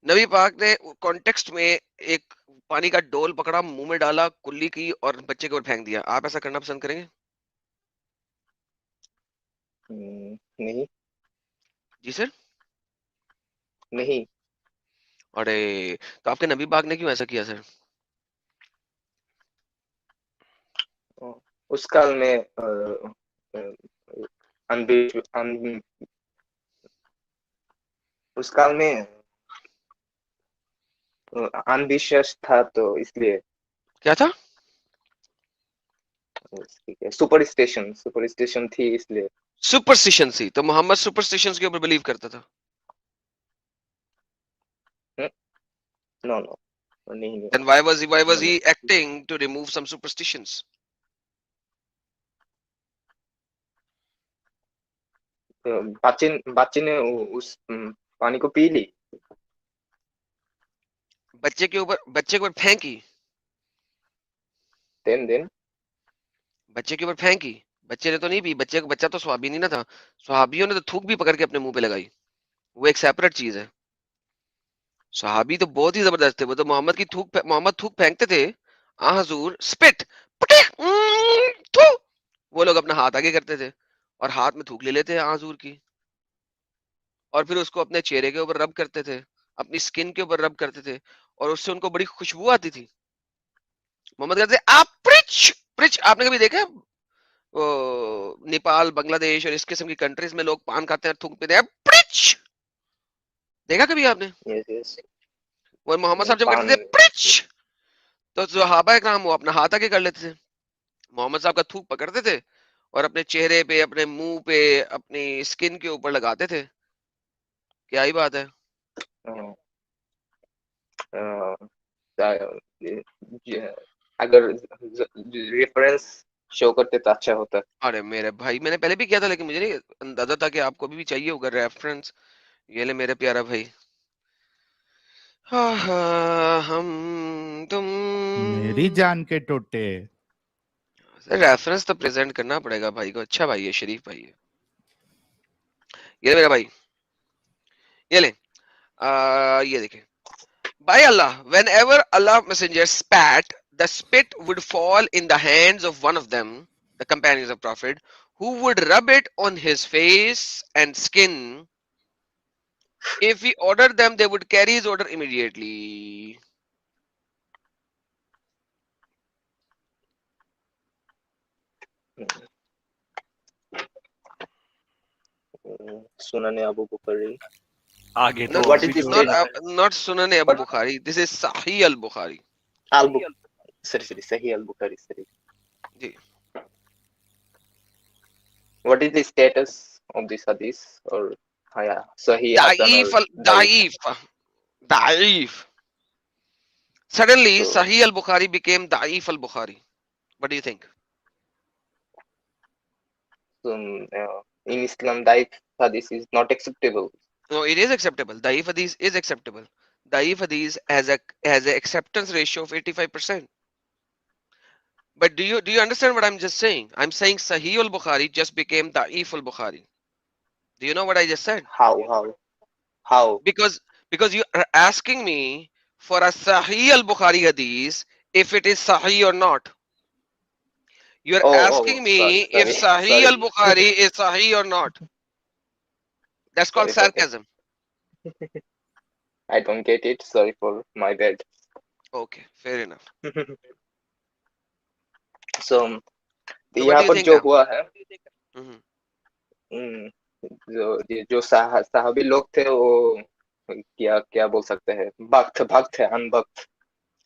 नबी पाक ने कॉन्टेक्स्ट में एक पानी का डोल पकड़ा, मुंह में डाला, कुल्ली की और बच्चे के ऊपर फेंक दिया। आप ऐसा करना पसंद करेंगे? नहीं। जी सर। नहीं। अरे, तो आपके नबी पाक ने क्यों ऐसा किया सर? उस काल में उस काल में अनविश्वास था, तो इसलिए। क्या था? सुपरस्टिशन थी, इसलिए। सुपरस्टिशन थी, तो मोहम्मद सुपरस्टिशंस के ऊपर बिलीव करता था? नो नहीं। Then why was he acting to remove some superstitions? बच्चे ने उस पानी को पी ली। बच्चे के ऊपर फेंकी। देन बच्चे के ऊपर फेंकी। बच्चे ने तो नहीं पी, बच्चा तो स्वाबी नहीं ना था। स्वाबियों ने तो थूक भी पकड़ के अपने मुंह पे लगाई, वो एक सेपरेट चीज है। सहाबी तो बहुत ही जबरदस्त थे। वो तो मोहम्मद थूक फेंकते थे, आ हजूर स्पिट थू, वो लोग अपना हाथ आगे करते थे और हाथ में थूक ले लेते आ हजूर की, और फिर उसको अपने चेहरे के ऊपर रब करते थे, अपनी स्किन के ऊपर रब करते थे, और उससे उनको बड़ी खुशबू आती थी। मोहम्मद कहते थे आप प्रिच प्रिच। आपने कभी देखा है वो नेपाल, बांग्लादेश और इस किस्म की कंट्रीज में लोग पान खाते हैं, थूक पीते हैं, प्रिच? देखा कभी आपने? यस वो मोहम्मद साहब जब पान करते थे प्रिच, तो सहाबा किराम वो अपना हाथ आगे कर लेते थे, मोहम्मद साहब का थूक पकड़ते थे और अपने चेहरे पे, अपने मुंह पे, अपनी स्किन के ऊपर लगाते थे। क्या ही बात है। अगर रेफरेंस शो करते तो अच्छा होता। अरे मेरे भाई, मैंने पहले भी किया था, लेकिन मुझे नहीं अंदाजा था कि आपको भी चाहिए होगा रेफरेंस। ये ले मेरे प्यारा भाई। हम तुम मेरी जान के टोटे। रेफरेंस तो प्रेजेंट करना पड़ेगा भाई को। अच्छा भाई है, शरीफ भाई है। ये ले मेरा भाई, ये ले। ये देखे। By Allah, whenever Allah messenger spat, the spit would fall in the hands of one of them, the companions of Prophet, who would rub it on his face and skin. If he ordered them, they would carry his order immediately. सुनाने अबू बकरी। आगे No, तो What is this the is state? not Sunan Abu Bukhari. This is Sahih al Bukhari. Sorry, Sahih al-Bukhari. Sorry. Ji. What is the status of this hadith? Or yeah, Sahih, Hasan, or Daif. Daif. Suddenly, So, Sahih al Bukhari became Daif al Bukhari. What do you think? in Islam, daif hadith is not acceptable. No, it is acceptable. Daif hadith is acceptable. Daif hadith has a acceptance ratio of 85%. But do you understand what I'm just saying? I'm saying Sahih al Bukhari just became Daif al Bukhari. Do you know what I just said? How? Because you are asking me for a Sahih al Bukhari hadith if it is Sahih or not. You are asking me if Sahih al Bukhari is Sahih or not. That's called sarcasm. I don't get it. Sorry for my bad. Okay, fair enough. So, So what do यहाँ you पर think जो now? हुआ है, Mhm. जो साहबी लोग थे वो क्या बोल सकते हैं, भक्त थे, अनभक्त।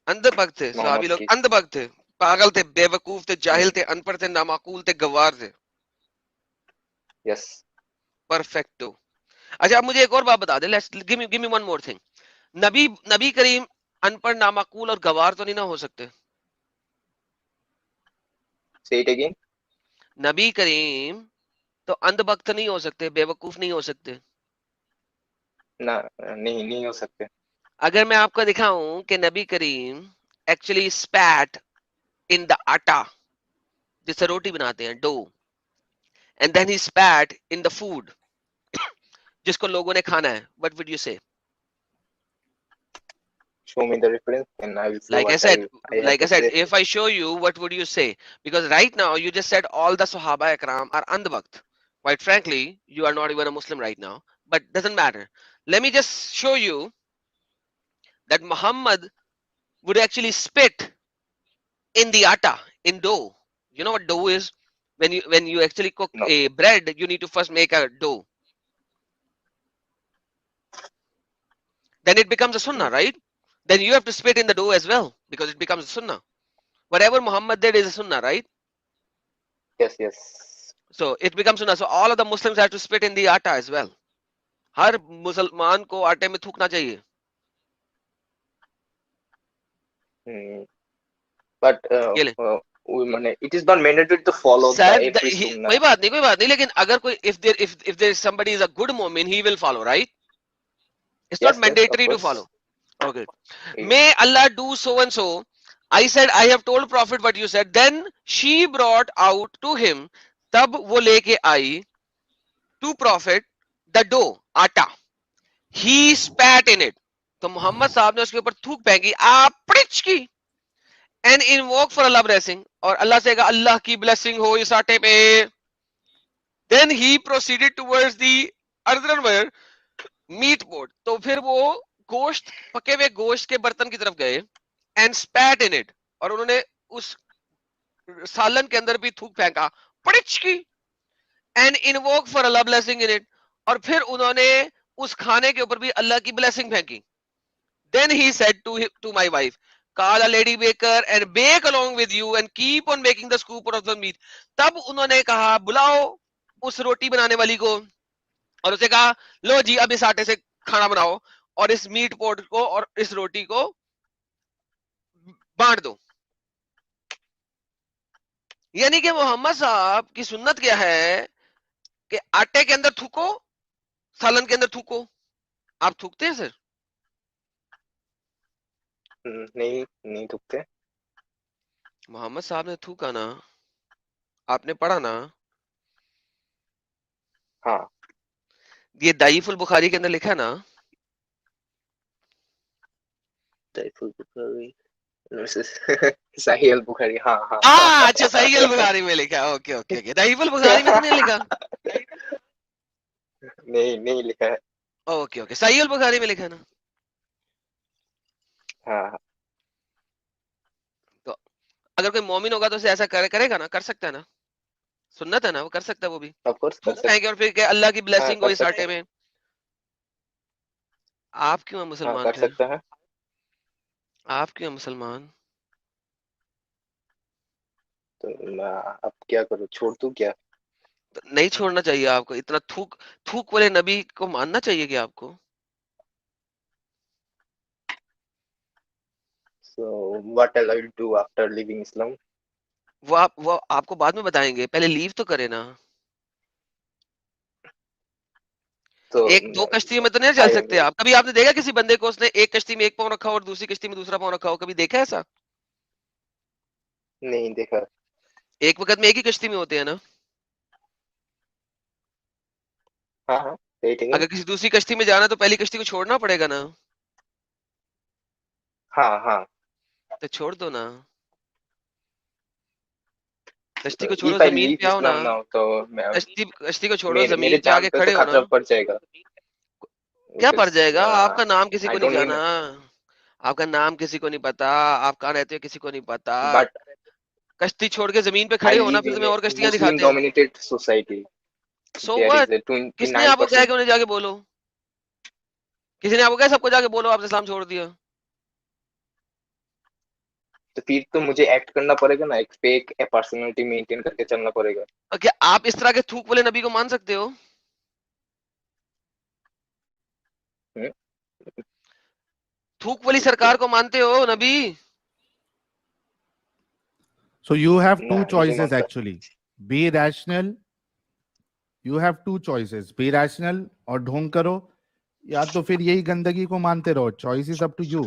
अंधभक्त थे सहाबी लोग, अंधभक्त थे, पागल थे, बेवकूफ थे, जाहिल थे, अनपढ़ थे, नामाकूल थे, गवार थे। यस। परफेक्टो। अच्छा, आप मुझे एक और बात बता दे। Let's give me one more thing. नबी करीम अनपढ़, नामाकूल और गवार तो नहीं ना हो सकते? से इट अगेन। नबी करीम तो अंधभक्त नहीं हो सकते, बेवकूफ नहीं हो सकते ना, नहीं हो सकते। अगर मैं आपको दिखाऊं कि नबी करीम एक्चुअली स्पैट इन द आटा, जिससे रोटी बनाते हैं, dough, and then he spat in the food जिसको लोगों ने खाना है, what would you say? Show me the reference and I will say Like I what said, I have to say. if I show you, what would you say? Because right now you just said all the Sahaba Ikram are andhbakt. Quite frankly, you are not even a Muslim right now, but doesn't matter. Let me just show you that Muhammad would actually spit in the atta, in dough. You know what dough is? When you actually cook No. a bread, you need to first make a dough. Then it becomes a sunnah, right? Then you have to spit in the dough as well, because it becomes a sunnah. Whatever Muhammad did is a sunnah, right? Yes. So it becomes sunnah. So all of the Muslims have to spit in the atta as well. हर मुसलमान को आटे में थूकना चाहिए. But it is not mandatory to follow the Sahib, every sunnah. कोई बात नहीं, लेकिन अगर कोई if there is somebody is a good mu'min, he will follow, right? It's Yes, not yes, mandatory of to course. follow. Okay. Yeah. May Allah do so and so. I said, I have told Prophet what you said. Then she brought out to him. तब वो लेके आई to Prophet the dough, आटा. He spat in it. तो मोहम्मद साहब ने उसके ऊपर थूक फेंकी, आपड़िच की, and invoke for Allah blessing. और अल्लाह से कहा अल्लाह की blessing हो इस आटे पे. Then he proceeded towards the earthenware meat pot. तो फिर वो गोश्त, पके हुए गोश्त के बर्तन की तरफ गए and spat in it. और उन्होंने उस सालन के अंदर भी थूक फेंका, पड़िच की, and invoke for Allah blessing in it. और फिर उन्होंने उस खाने के ऊपर भी अल्लाह की blessing फेंकी. Then he said to my wife, call a lady baker and bake along with you and keep on making the scoop out of the meat. तब उन्होंने कहा बुलाओ उस रोटी बनाने वाली को और उसे कहा लो जी अब इस आटे से खाना बनाओ और इस मीट पोट को और इस रोटी को बांट दो. यानी कि मोहम्मद साहब की सुन्नत क्या है कि आटे के अंदर थूको, सालन के अंदर थूको. आप थूकते हैं सर? नहीं थूकते. मोहम्मद साहब ने थूका ना, आपने पढ़ा ना? हाँ. ये दाइफुल बुखारी के अंदर लिखा है ना? दाइफुल बुखारी सही अल बुखारी. हाँ. अच्छा सही अल बुखारी में लिखा. ओके. दाइफुल बुखारी में तो नहीं लिखा? नहीं लिखा है. ओके. सही अल बुखारी में लिखा है ना? हाँ. तो अगर कोई मोमिन होगा तो उसे ऐसा करेगा ना, कर सकता है ना, सुन्नत है ना, वो कर सकता है वो भी. ऑफ कोर्स कर सकते और फिर क्या अल्लाह की ब्लेसिंग हो कर इस सकते आटे में. आप क्यों हैं मुसलमान? कर सकता है. आप क्यों हैं मुसलमान? तो अब क्या करूं, छोड़ दूं क्या? तो नहीं छोड़ना चाहिए आपको. इतना थूक वाले नबी को मानना चाहिए कि आपको. So what I will do after leaving Islam? वो आपको बाद में बताएंगे, पहले लीव तो करे ना. तो एक दो कश्ती में तो नहीं चल सकते आप. कभी आपने देखा किसी बंदे को उसने एक कश्ती में एक पाँव रखा हो और दूसरी कश्ती में दूसरा पाँव रखा हो? कभी देखा ऐसा? नहीं देखा. एक वक्त में एक ही कश्ती में होते हैं ना. हाँ. अगर किसी दूसरी कश्ती में जाना तो पहली कश्ती को छोड़ना पड़ेगा ना. हाँ. तो छोड़ दो ना, कश्ती को छोड़ो, जमीन पे आओ ना. तो कश्ती को छोड़ो, जमीन पे आके खड़े हो ना. पड़ जाएगा. क्या पड़ जाएगा? आपका नाम किसी को नहीं जाना, आपका नाम किसी को नहीं पता, आप कहाँ रहते हो किसी को नहीं पता. कश्ती छोड़ के जमीन पे खड़े हो ना, फिर तुम्हें और कश्तियां दिखाते हैं. Dominated society. So what? किसने आपको कहा कि उन्हें जाके बोलो? किसी ने आपको कहा सबको जाके बोलो आपने इस्लाम छोड़ दिया? तो फिर तो मुझे एक्ट करना पड़ेगा ना, एक फेक पर्सनालिटी मेंटेन करके चलना पड़ेगा. क्या आप इस तरह के थूक वाले नबी को मान सकते हो? थूक वाली सरकार को मानते हो नबी? So you have two मुझे choices नहीं actually. Be rational. You have two choices. Be rational और ढोंग करो, या तो फिर यही गंदगी को मानते रहो. Choice is up to you.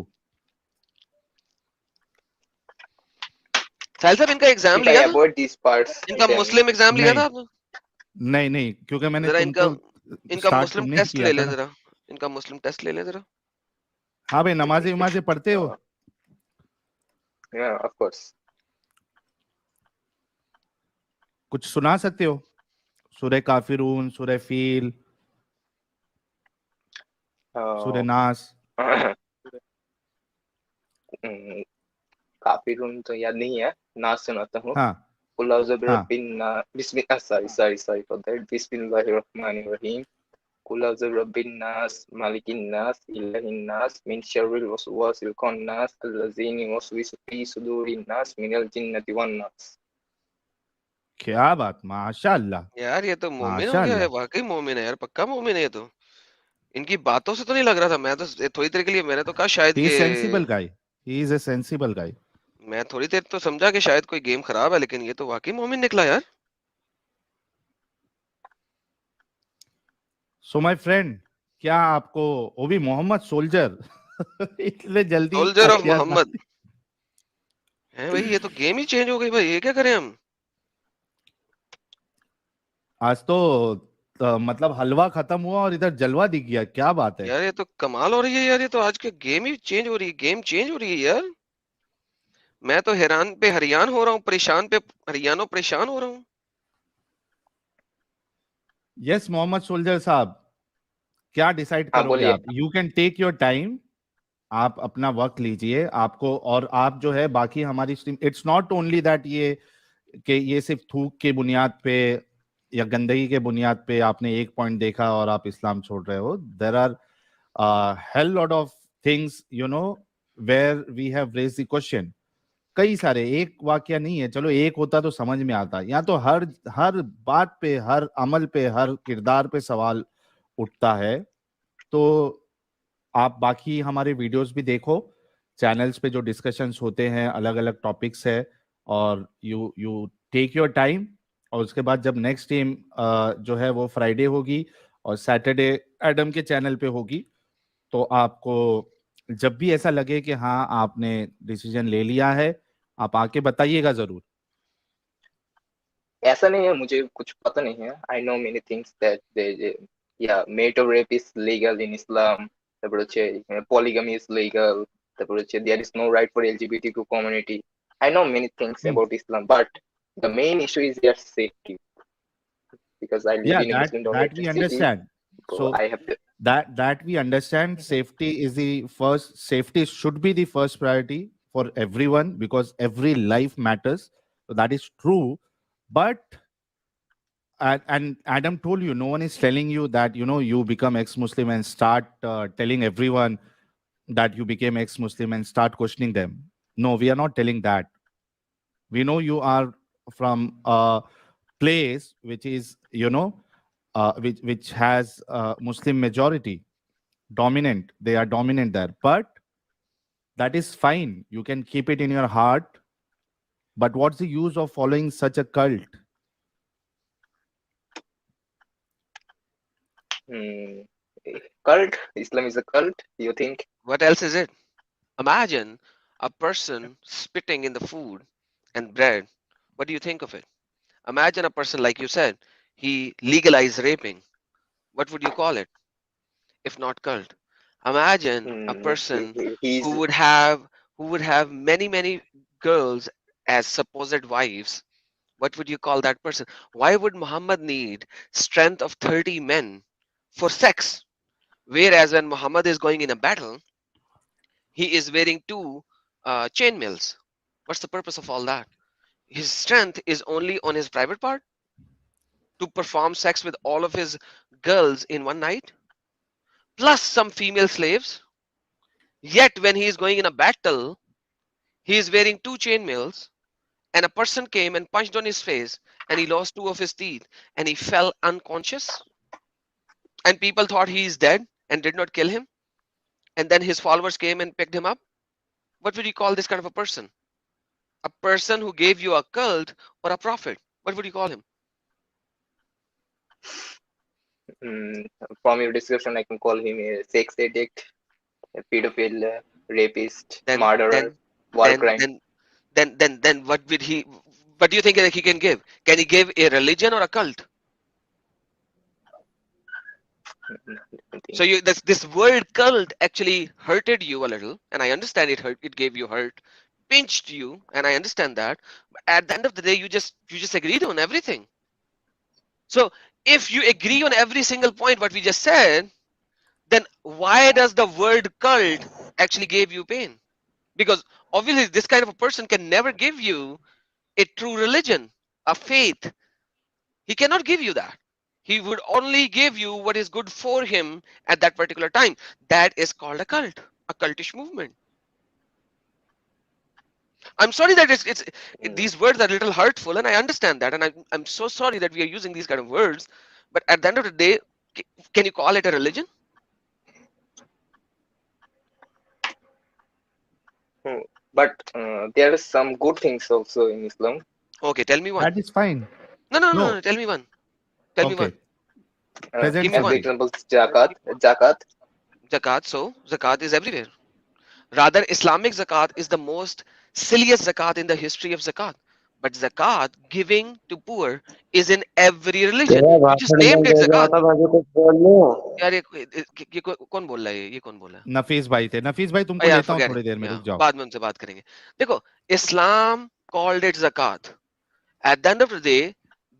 साहिल साहब इनका एग्जाम लिया था? Avoid this parts. इनका मुस्लिम एग्जाम लिया था आपने? नहीं, क्योंकि मैंने जरा तुमको इनका start मुस्लिम तुमने टेस्ट किया ले था ले ना. जरा. इनका मुस्लिम टेस्ट ले ले जरा. हाँ भाई, नमाज़ें पढ़ते हो? Of course. कुछ सुना सकते हो? सूरह काफिरून, सूरह फील, सूरह नास. काफिरून तो याद नहीं है, नास सुनाता हूँ. हाँ. कुल औज़ु बिरब्बिन नास. Sorry for that. बिस्मिल्लाहिर्रहमानिर्रहीम. कुल औज़ु बिरब्बिन नास, मालिकिन नास, इलाहिन नास, मिन शर्रिल वसवासिल खन्नास, अल्लज़ीनि युवस्विसु फी सुदूरिन नास, मिनल जिन्नति वन नास. क्या बात, माशाअल्लाह यार ये तो मोमिन हो गया है, वाकई मोमिन है यार, पक्का मोमिन है ये तो. इनकी बातों से तो नहीं लग रहा था. मैं तो थोड़ी देर के लिए मैंने तो कहा शायद he is sensible guy. He is a sensible guy. मैं थोड़ी देर तो समझा कि शायद कोई गेम खराब है, लेकिन ये तो वाकई मोमिन निकला यार। सो माय फ्रेंड, क्या आपको वो भी मोहम्मद सोल्जर इतने जल्दी सोल्जर ऑफ अख्तियार मोहम्मद है भाई, ये तो गेम ही चेंज हो गई भाई, ये क्या करें हम। आज तो मतलब हलवा खत्म हुआ और इधर जलवा दिख गया, क्या बात है। यार ये तो कमाल हो रही है यार, ये तो आज के गेम ही चेंज हो रही है, गेम चेंज हो रही है यार। मैं तो हैरान पे हरियान हो रहा हूँ, परेशान पे हरियानो परेशान हो रहा हूँ। यस मोहम्मद सोल्जर साहब, क्या डिसाइड हाँ करोगे बोलिए। आप? You can take your time, आप अपना वक्त लीजिए आपको। और आप जो है बाकी हमारी stream, it's not only that ये कि ये सिर्फ थूक के बुनियाद पे या गंदगी के बुनियाद पे आपने एक पॉइंट देखा और आप इस्लाम छोड़ रहे हो। There are hell lot of things you know where we have raised the question. कई सारे, एक वाक्य नहीं है, चलो एक होता तो समझ में आता, यहाँ तो हर हर बात पे, हर अमल पे, हर किरदार पे सवाल उठता है। तो आप बाकी हमारे वीडियोस भी देखो, चैनल्स पे जो डिस्कशंस होते हैं अलग अलग टॉपिक्स है, और you you take your time. और उसके बाद जब नेक्स्ट टीम जो है वो फ्राइडे होगी और सैटरडे एडम के चैनल पे होगी, तो आपको जब भी ऐसा लगे कि हाँ आपने डिसीजन ले लिया है, आप आके बताइएगा जरूर। ऐसा नहीं है, मुझे कुछ पता नहीं है। I know many things that yeah, marital rape is legal in Islam. তারপর হচ্ছে polygamy is legal. তারপর হচ্ছে there is no right for LGBTQ community. I know many things Hmm. about Islam, but the main issue is their safety, because I live Yeah, in a that Muslim-dominated we city. understand. So So I have to. that we understand, safety is the first, safety should be the first priority for everyone because every life matters. So that is true. But and Adam told you, no one is telling you that you become ex-Muslim and start telling everyone that you became ex-Muslim and start questioning them. No, we are not telling that. We know you are from a place which is which has Muslim majority dominant. They are dominant there, but that is fine. You can keep it in your heart. But what's the use of following such a cult? Hmm, cult? Islam is a cult? You think? What else is it? Imagine a person spitting in the food and bread. What do you think of it? Imagine a person, like you said, he legalized raping. What would you call it if not cult? Imagine a person He's who would have many girls as supposed wives. What would you call that person? Why would Muhammad need strength of 30 men for sex? Whereas when Muhammad is going in a battle, he is wearing two chainmails. What's the purpose of all that? His strength is only on his private part to perform sex with all of his girls in one night, plus some female slaves. Yet when he is going in a battle, he is wearing two chainmails, and a person came and punched on his face, and he lost two of his teeth, and he fell unconscious. And people thought he is dead and did not kill him. And then his followers came and picked him up. What would you call this kind of a person? A person who gave you a cult or a prophet? What would you call him? from your description, I can call him a sex addict, a pedophile, rapist, Then, murderer, then, war then, crime. then, what would he? What do you think that he can give? Can he give a religion or a cult? So you, this word cult actually hurted you a little, and I understand it hurt. It gave you hurt, pinched you, and I understand that. But at the end of the day, you just agreed on everything. So if you agree on every single point what we just said, then why does the word cult actually give you pain? Because obviously this kind of a person can never give you a true religion, a faith. He cannot give you that. He would only give you what is good for him at that particular time. That is called a cult, a cultish movement. I'm sorry that these words are a little hurtful, and I understand that, and I'm so sorry that we are using these kind of words. But at the end of the day, can you call it a religion? but there are some good things also in Islam. Okay, tell me one. That is fine. No, No. tell me one. Tell me Okay. one. Present Give me For one. example, zakat. Zakat. So zakat is everywhere. Rather, Islamic zakat is the most silliest zakat in the history of zakat. But zakat, giving to poor, is in every religion. You just named it zakat. यार ये कौन बोल रहा है? ये कौन बोल रहा है? नफीस भाई थे। नफीस भाई तुमको यार लेता हूँ forget थोड़ी it. देर में, Yeah, रुक जाओ। बाद में उनसे बात करेंगे। देखो, Islam called it zakat. At the end of the day,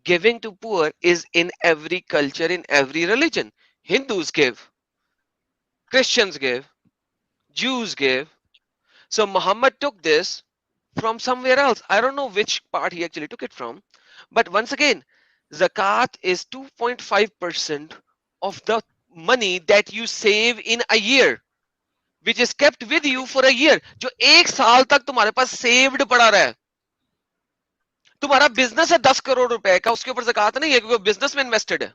giving to poor is in every culture, in every religion. Hindus give, Christians give, Jews give. So Muhammad took this from somewhere else. I don't know which part he actually took it from. But once again, zakat is 2.5% of the money that you save in a year, which is kept with you for a year. जो एक साल तक तुम्हारे पास saved पड़ा रहा है। तुम्हारा business है 10 करोड़ रुपए का, उसके ऊपर ज़कात नहीं है क्योंकि बिजनेस में इन्वेस्टेड है।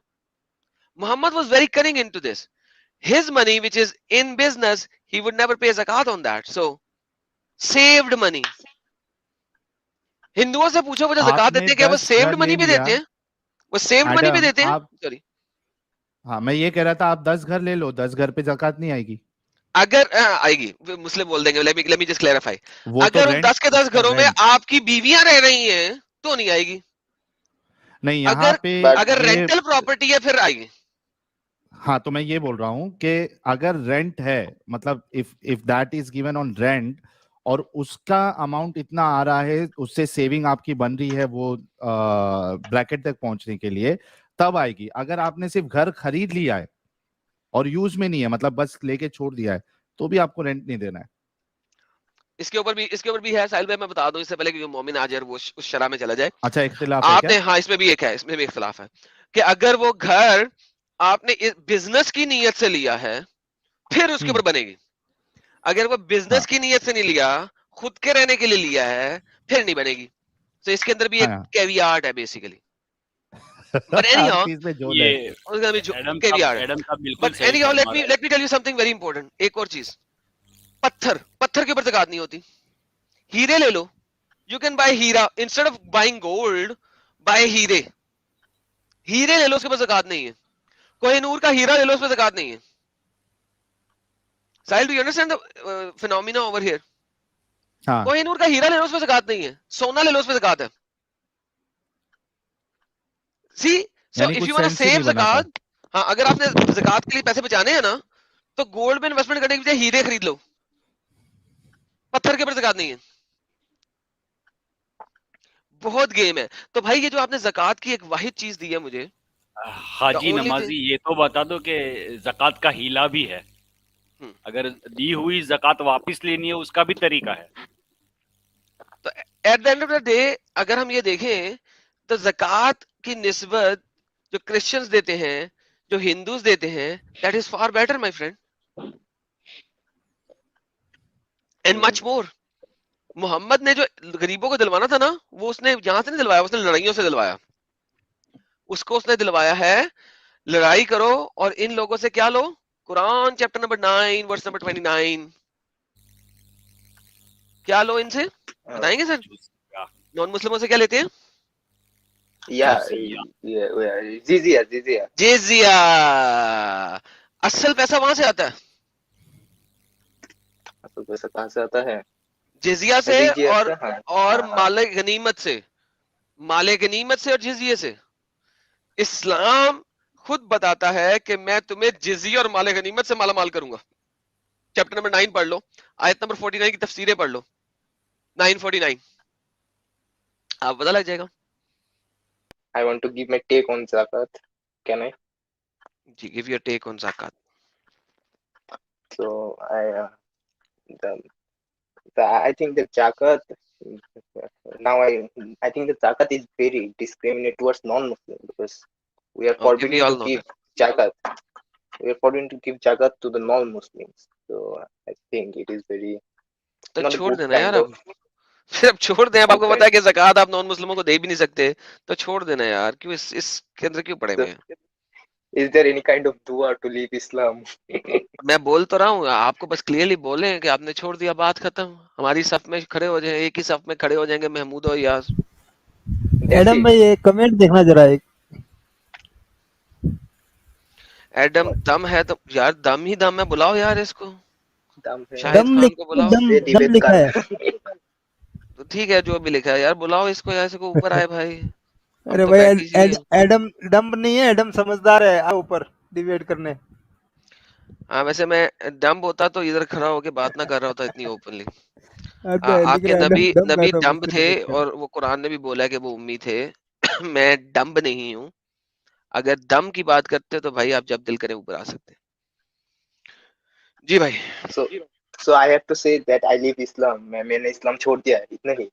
Muhammad was very cunning into this. His money, which is in business, he would never pay zakat on that. So saved money. हिंदुओं से पूछो वो जो ज़कात आपने देते हैं क्या वो 10 saved घर money ले भी लिया, देते हैं? वो saved money भी मैडम देते हैं? आप, सॉरी, हाँ मैं ये कह रहा था आप 10 घर ले लो, 10 घर पे ज़कात नहीं आएगी। अगर आएगी, मुस्लिम बोल देंगे। let me just clarify. वो तो अगर उन रेंट, 10 के 10 घरों में रेंट आपकी बीवियां रह रही हैं तो नहीं आएगी। नहीं, यहाँ अगर पे अगर ये, रेंटल प्रॉपर्टी है फिर आएगी। हाँ तो मैं ये बोल रहा हूँ कि अगर रेंट है, मतलब if that is given on rent और उसका अमाउंट इतना आ रहा है, उससे सेविंग आपकी बन रही है वो ब्रैकेट तक पहुंचने के लिए, तब आएगी। अगर आपने सिर्फ घर खरीद लिया है और यूज में नहीं है, मतलब बस लेके छोड़ दिया है, तो भी आपको रेंट नहीं देना है। इसके ऊपर भी है साहिल भाई, मैं बता दूं इससे पहले कि मोमिन आ जाए वो उस शरा में चला जाए। अच्छा, इख्तिलाफ है आपने, क्या? हाँ इसमें भी एक है, इसमें भी इख्तिलाफ है कि अगर वो घर आपने बिजनेस की नीयत से लिया है फिर उसके ऊपर बनेगी। अगर वो बिजनेस हाँ। की नीयत से नहीं लिया, खुद के रहने के लिए लिया है, फिर नहीं बनेगी। तो इसके अंदर भी एक हाँ। कैवियाट है बेसिकली। But anyhow, हर चीज में जोड़ है। ये उसका भी कैवियाट है। एडम साहब बिल्कुल But सही anyhow, फरमा रहे हैं। let me tell you something very important. एक और चीज, पत्थर के ऊपर ज़कात नहीं होती। हीरे ले लो, you can buy Heera instead of buying gold, buy हीरे ले लो, उसके ऊपर ज़कात नहीं है। कोहिनूर का हीरा ले लो, उसमें ज़कात नहीं है। साहिल, do you understand the phenomena over here? हाँ। कोहिनूर का हीरा ले लो, उसमें ज़कात नहीं है। सोना ले लो, उसमें ज़कात है। See, so यानी if कुछ you want to सेंस ही नहीं save बना था। ज़कात, हाँ अगर आपने ज़कात के लिए पैसे बचाने हैं ना, तो गोल्ड में इन्वेस्टमेंट करने के बजाय हीरे खरीद लो। पत्थर के ऊपर ज़कात नहीं है। बहुत गेम है। तो भाई ये जो आपने ज़कात की एक वाहिद चीज दी है मुझे, हाजी The only नमाजी, ये तो बता दो कि ज़कात का हीला भी है। अगर दी हुई ज़कात वापस लेनी है उसका भी तरीका है। तो at the end of the day अगर हम ये देखें तो ज़कात की निस्बत जो क्रिश्चियंस देते हैं, जो हिंदूज देते हैं, that is far better my friend and much more. Muhammad ने जो गरीबों को दिलवाना था ना, वो उसने यहां से नहीं दिलवाया, उसने लड़ाइयों से दिलवाया। उसको उसने दिलवाया है लड़ाई करो और इन लोगों से क्या लो, Quran chapter number 9 verse number 29, क्या लो इनसे, बताएंगे सर? नॉन मुस्लिमों से क्या लेते हैं? जिजिया। असल पैसा वहां से आता है, असल पैसा कहाँ से आता है? जिजिया से जिजिया और से, हाँ। और हाँ, हाँ। माले गनीमत से, माले गनीमत से और जिजिये से। इस्लाम खुद बताता है कि मैं तुम्हें जिजिया और माले गनीमत से माला माल करूंगा। चैप्टर नंबर 9 पढ़ लो, आयत नंबर 49 की तफसीरें पढ़ लो, 949, आप पता लग जाएगा। I want to give my take on zakat. Can I? जी, give your take on zakat. So I think that zakat. Now I think that zakat is very discriminatory towards non-Muslims because we are forbidden all to know give zakat. We are forbidden to give zakat to the non-Muslims. So I think it is very. तो not a छोड़ good देना यार, kind अब फिर अब छोड़ दें। अब आपको Okay. पता है कि ज़कात आप नॉन मुस्लिमों को दे भी नहीं सकते, तो छोड़ देना यार। क्यों इसके अंदर क्यों पड़े हुए हैं? Is there any kind of dua to leave Islam? मैं बोल तो रहा हूँ, आपको बस क्लियरली बोले कि आपने छोड़ दिया, बात खत्म। हमारी सफ में खड़े हो जाए, एक ही सफ में खड़े हो जाएंगे महमूद और यास। That's Adam it. भाई एक कमेंट देखना जरा एक। एडम दम है तो यार, दम ही दम है, बुलाओ यार इसको, दम है। शाहिद खान को बुलाओ। दम ये दम डिबेट लिखा कर है। तो ठीक है, जो भी लिखा है यार, बुलाओ इसको, ऐसे को ऊपर आए भाई। हम अरे तो भाई बैठ ही हैं। एडम डम्ब नहीं है, एडम समझदार है। आओ ऊपर डिबेट करने। हाँ, वैसे मैं डम्ब होता तो इधर खड़ा होके बात ना कर रहा होता इतनी ओपनली। लिख आपके रहा है नबी एडम डम्ब है तो डम्ब मुझसे थे, डिबेट कर। और वो कुरान ने भी बोला है कि वो उम्मी थे। मैं डम्ब नहीं हूँ। अगर दम की बात करते तो भाई आप जब दिल करे ऊपर आ सकते हैं। जी भाई। So I have to say that I leave Islam. मैंने इस्लाम छोड़ दिया है, इतना ही।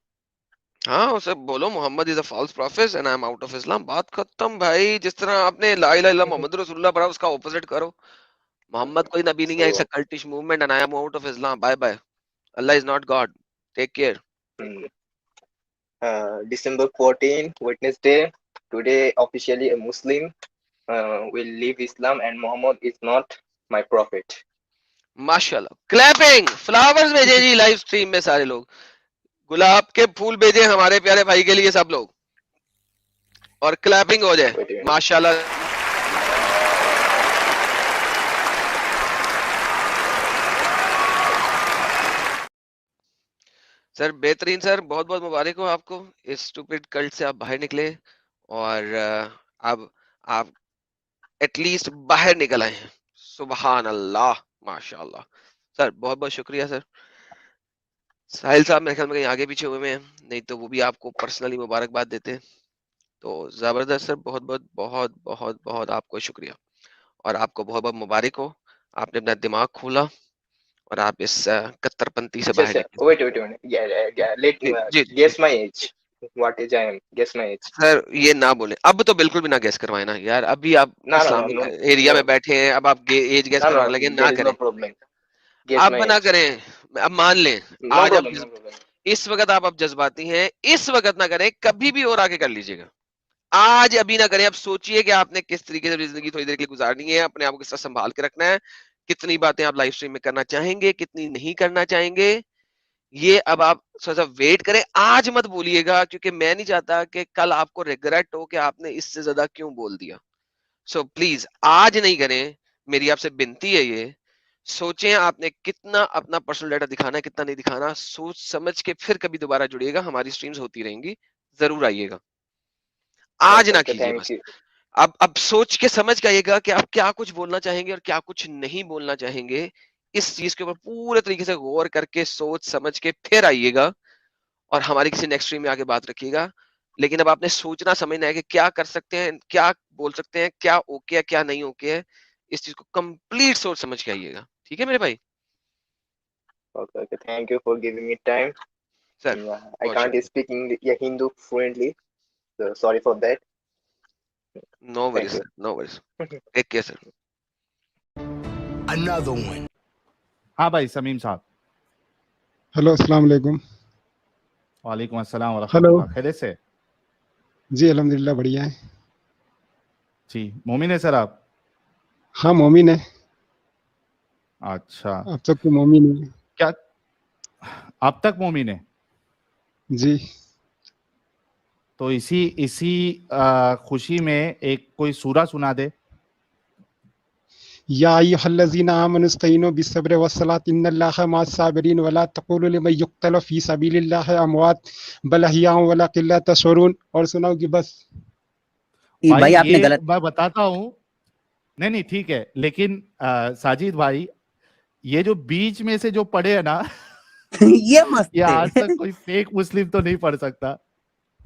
हाँ, उसे बोलो Muhammad is a false prophet and I am out of Islam, बात खत्म भाई। जिस तरह आपने ला इलाहा इल्लल्लाह मोहम्मद रसूलुल्लाह पढ़ा, उसका ऑपोजिट करो। मोहम्मद कोई नबी नहीं है, it's a cultish movement and I am out of Islam, bye bye. Allah is not God, take care. December 14, Wednesday. Today officially a Muslim will leave Islam and Muhammad is not my prophet. माशाल्लाह, clapping, flowers भेजे जी live stream में सारे लोग, गुलाब के फूल भेजे हमारे प्यारे भाई के लिए सब लोग, और क्लैपिंग हो जाए माशाल्लाह। सर बेहतरीन सर, बहुत बहुत मुबारक हो आपको, इस स्टूपिड कल्ट से आप बाहर निकले और अब आप एटलीस्ट बाहर निकल आए हैं। सुभान अल्लाह, माशाल्लाह। सर बहुत बहुत शुक्रिया सर। साहिल साहब मेरे ख्याल में कहीं आगे पीछे हुए हैं, नहीं तो वो भी आपको पर्सनली मुबारकबाद देते। तो जबरदस्त सर, बहुत बहुत बहुत बहुत बहुत आपको शुक्रिया, और आपको बहुत बहुत मुबारक हो, आपने अपना दिमाग खोला और आप इस कट्टरपंथी से बाहर निकले। Wait. Yeah. Let me gee guess my age. What age I am? Guess my age. Sir, ये ना बोले अब तो, बिल्कुल भी ना गैस करवाए ना यार। अभी आप No. इस्लामिक एरिया में बैठे हैं, अब आप एज गैस करवाने लगे, ना There is no करें। problem. Guess आप my ना age. करें, अब मान लें No आज आप problem. No problem. इस वक्त आप जज्बाती हैं, इस वक्त ना करें, कभी भी और आके कर लीजिएगा। आज अभी ना करें। अब सोचिए कि आपने किस तरीके से जिंदगी थोड़ी देर के लिए गुजारनी है, अपने आप को किस तरह संभाल के रखना है, कितनी बातें आप लाइव स्ट्रीम में करना चाहेंगे, कितनी नहीं करना चाहेंगे, ये अब आप थोड़ा सा वेट करें। आज मत बोलिएगा, क्योंकि मैं नहीं चाहता कि कल आपको रिग्रेट हो कि आपने इससे ज्यादा क्यों बोल दिया। सो प्लीज आज नहीं करें, मेरी आपसे विनती है। ये सोचें आपने कितना अपना पर्सनल डाटा दिखाना है, कितना नहीं दिखाना, सोच समझ के फिर कभी दोबारा जुड़िएगा। हमारी स्ट्रीम्स होती रहेंगी, जरूर आइएगा। आज ना Okay, कीजिए thank बस। you. अब सोच के समझ के आइएगा कि आप क्या कुछ बोलना चाहेंगे और क्या कुछ नहीं बोलना चाहेंगे। इस चीज के ऊपर पूरे तरीके से गौर करके सोच समझ के फिर आइएगा, और हमारी किसी नेक्स्ट स्ट्रीम में आके बात रखिएगा। लेकिन अब आपने सोचना समझना है कि क्या कर सकते हैं, क्या बोल सकते हैं, क्या ओके है, क्या नहीं ओके है। इस चीज को कंप्लीट सोच समझ के आइएगा, ठीक है मेरे भाई। Okay. Thank you for giving me time. Sir I can't speak Hindu fluently, so sorry for that. No Thank worries you. Sir, no worries, take care sir. Another one. हाँ भाई समीम साहब। हेलो अस्सलाम वालेकुम। वालेकुम अस्सलाम व हेलो रहमतुल्लाह। खैरियत से? जी अल्हम्दुलिल्लाह बढ़िया है। जी, मोमिन है सर आप? हाँ मोमिन है। अच्छा, आप सब तो मोमिन है। क्या अब तक मोमिन है? जी। तो इसी खुशी में एक कोई सूरा सुना दे। या अय्युहल्लज़ीना आमनुस्तईनु बिस्सब्रि वस्सलाति इन्नल्लाहा मअस्साबिरीन वला तक़ूलू लिमन युक़्तलु फ़ी सबीलिल्लाहि अमवात बल अहयाउन वलाकिन ला तशऊरून। और सुनाओ कि बस भाई आपने गलत, मैं बताता हूँ। नहीं ठीक है, लेकिन साजिद भाई, ये जो बीच में से जो पढ़े है ना ये मस्त ये आज तक कोई फेक मुस्लिम तो नहीं पढ़ सकता।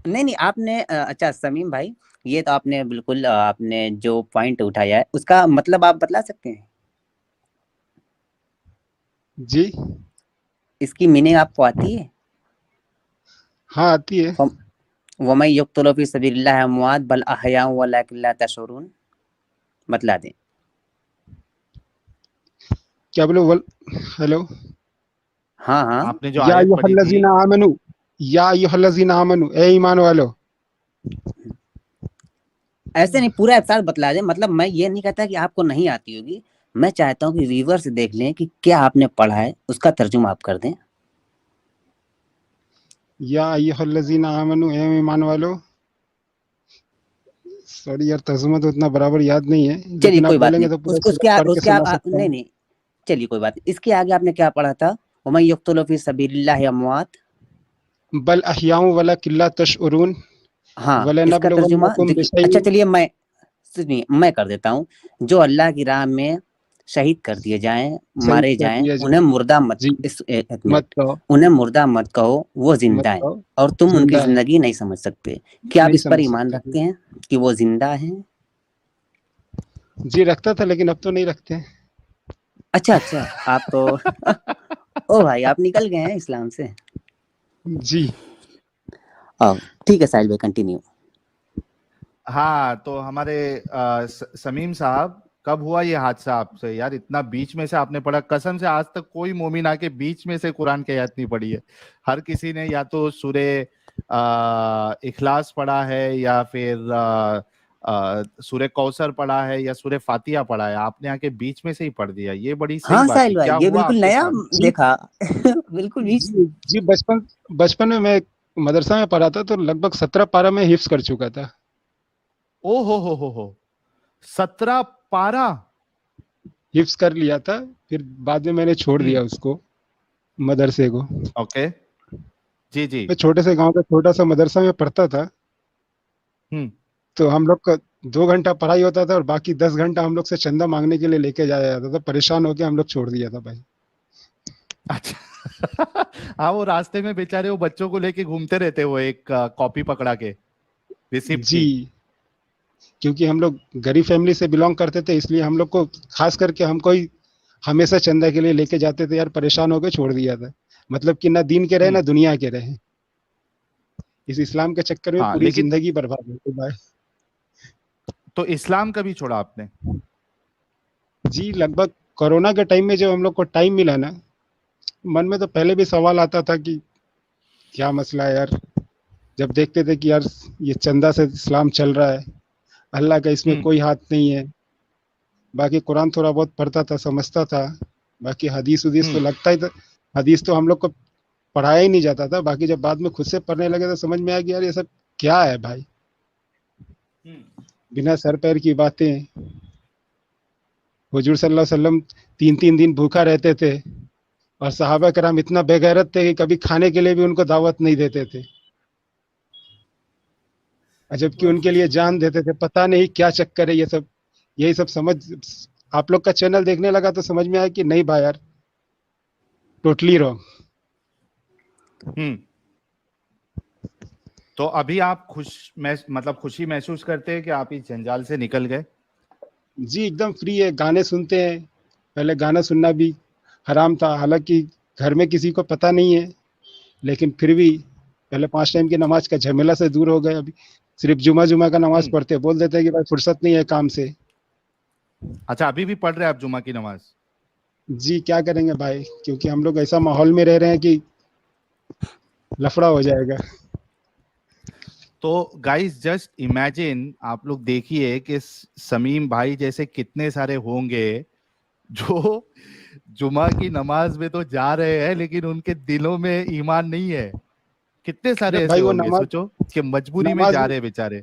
नहीं आपने अच्छा समीम भाई, ये तो आपने बिल्कुल आपने जो पॉइंट उठाया है उसका मतलब आप बतला सकते हैं? जी। इसकी मीनिंग आपको आती है? हाँ आती है। वमन युक़्तलु फ़ी सबीलिल्लाहि अमवात बल अहयाउन वलाकिन ला तशऊरून, बतला दें। क्या बोलो? हेलो। हाँ आपने जो या आयत पढ़ी थी, अय्युहल्लज़ीना आमनु, ए ईमान वालो। ऐसे नहीं, पूरा एक साथ बतला दे। मतलब मैं ये नहीं कहता कि आपको नहीं आती होगी, मैं चाहता हूँ कि व्यूअर्स देख लें कि क्या आपने पढ़ा है, उसका तर्जुमा आप कर दें। या अय्युहल्लज़ीना आमनू, ए ईमान वालो। सॉरी यार, तर्जुमा तो उतना बराबर याद नहीं है, चलिए लेकिन आप कोई बात बोलेंगे नहीं, तो पूरा उसके पढ़ के उसके सुना आप सकता नहीं हूँ। नहीं, चलिए कोई बात नहीं। इसके आगे आपने क्या पढ़ा था? वमन यक़्तुलु फी सबीलिल्लाहि अमवात। बल अहयाउ वला किल्ला तशउरून हाँ, इसका तर्जुमा वलनबलवन्नकुम देखिए। अच्छा बिशैइन। चलिए मैं, सुनिए मैं कर देता हूँ। जो अल्लाह की राह में शहीद कर दिए जाएं, शहीद मारे कर जाएं, दिया उन्हें जाए। मुर्दा मत, जी, एक मत मिनट, कहो, उन्हें मुर्दा मत कहो, वो मत जिंदा हैं कहो, और तुम उनकी जिंदा है, जिंदगी नहीं समझ सकते। क्या आप नहीं इस पर समझ ईमान सकते। रखते हैं कि वो जिंदा हैं? जी रखता था, लेकिन अब तो नहीं रखते। अच्छा अच्छा, आप तो ओ भाई, आप निकल गए हैं इस्लाम से। जी ठीक है साहिल भाई, कंटिन्यू। हाँ, तो हमारे समीम साहब, कब हुआ ये हादसा आपसे यार? इतना बीच में से आपने पढ़ा, कसम से आज तक कोई मोमिन आके बीच में से कुरान की आयत नहीं पढ़ी है। हर किसी ने या तो सूरे इखलास पढ़ा है, या फिर सूरे कौसर पढ़ा है, या सूरे फातिहा पढ़ा है। आपने आके बीच में से ही पढ़ दिया, ये बड़ी सही हाँ बात साहिल की। भाई, क्या ये हुआ बिल्कुल आपके नया साथ? जी देखा बिल्कुल भी। जी जी, बचपन बचपन में मैं मदरसा में पढ़ा था, तो लगभग 17 पारा में हिफ्स कर चुका था। ओ हो 17 पारा। हिफ्स कर लिया था, फिर बाद में मैंने छोड़ दिया उसको, मदरसे को। ओके, जी जी। मैं छोटे से गांव का छोटा सा मदरसा में पढ़ता था, तो हम लोग का 2 घंटा पढ़ाई होता था और बाकी 10 घंटा हम लोग से चंदा मांगने के लिए लेके जाया जाता था। परेशान होके हम लोग छोड़ दिया था भाई। अच्छा हाँ, वो रास्ते में बेचारे वो बच्चों को लेके घूमते रहते, वो एक कॉपी पकड़ा के रिसिप्ट जी, की। क्योंकि हम लोग गरीब फैमिली से बिलोंग करते थे, इसलिए हम लोग को खास करके हमको ही हमेशा चंदा के लिए लेके जाते थे यार। परेशान होके छोड़ दिया था, मतलब कि ना दीन के रहे ना दुनिया के रहे। इस इस्लाम के चक्कर में हाँ, पूरी लेकिन जिंदगी बर्बाद हो गई भाई। तो इस्लाम कभी छोड़ा आपने? जी, लगभग कोरोना के टाइम में जब हम लोग को टाइम मिला ना, मन में तो पहले भी सवाल आता था कि क्या मसला है यार। जब देखते थे कि यार ये चंदा से इस्लाम चल रहा है, अल्लाह का इसमें कोई हाथ नहीं है। बाकी कुरान थोड़ा बहुत पढ़ता था, समझता था। बाकी हदीस उदीस तो लगता ही था, हदीस तो हम लोग को पढ़ाया ही नहीं जाता था। बाकी जब बाद में खुद से पढ़ने लगे तो समझ में आया कि यार ये सब क्या है भाई, बिना सर पैर की बातें। हुजूर सल्लल्लाहु अलैहि वसल्लम 3-3 दिन भूखा रहते थे, और सहाबा कराम इतना बेगैरत थे कि कभी खाने के लिए भी उनको दावत नहीं देते थे, जबकि उनके लिए जान देते थे। पता नहीं क्या चक्कर है ये सब। यही सब समझ, आप लोग का चैनल देखने लगा तो समझ में आया कि नहीं भाई यार, टोटली रॉन्ग। तो अभी आप मतलब खुशी महसूस करते हैं कि आप इस जंजाल से निकल गए? जी एकदम फ्री है, गाने सुनते हैं। पहले गाना सुनना भी हराम था, हालांकि घर में किसी को पता नहीं है, लेकिन फिर भी पहले 5 टाइम की नमाज का झमेला से दूर हो गए। अभी सिर्फ जुमा का नमाज पढ़ते, बोल देते हैं कि भाई फुर्सत नहीं है काम से। अच्छा, अभी भी पढ़ रहे हैं आप जुमा की नमाज? जी क्या करेंगे भाई, क्योंकि हम लोग ऐसा माहौल में रह रहे हैं कि लफड़ा हो जाएगा। तो गाइस जस्ट इमेजिन, आप लोग देखिए कि समीम भाई जैसे कितने सारे होंगे जो जुमा की नमाज में तो जा रहे हैं, लेकिन उनके दिलों में ईमान नहीं है। कितने सारे ऐसे भाई वो होंगे, सोचो कि मजबूरी में जा रहे हैं बेचारे।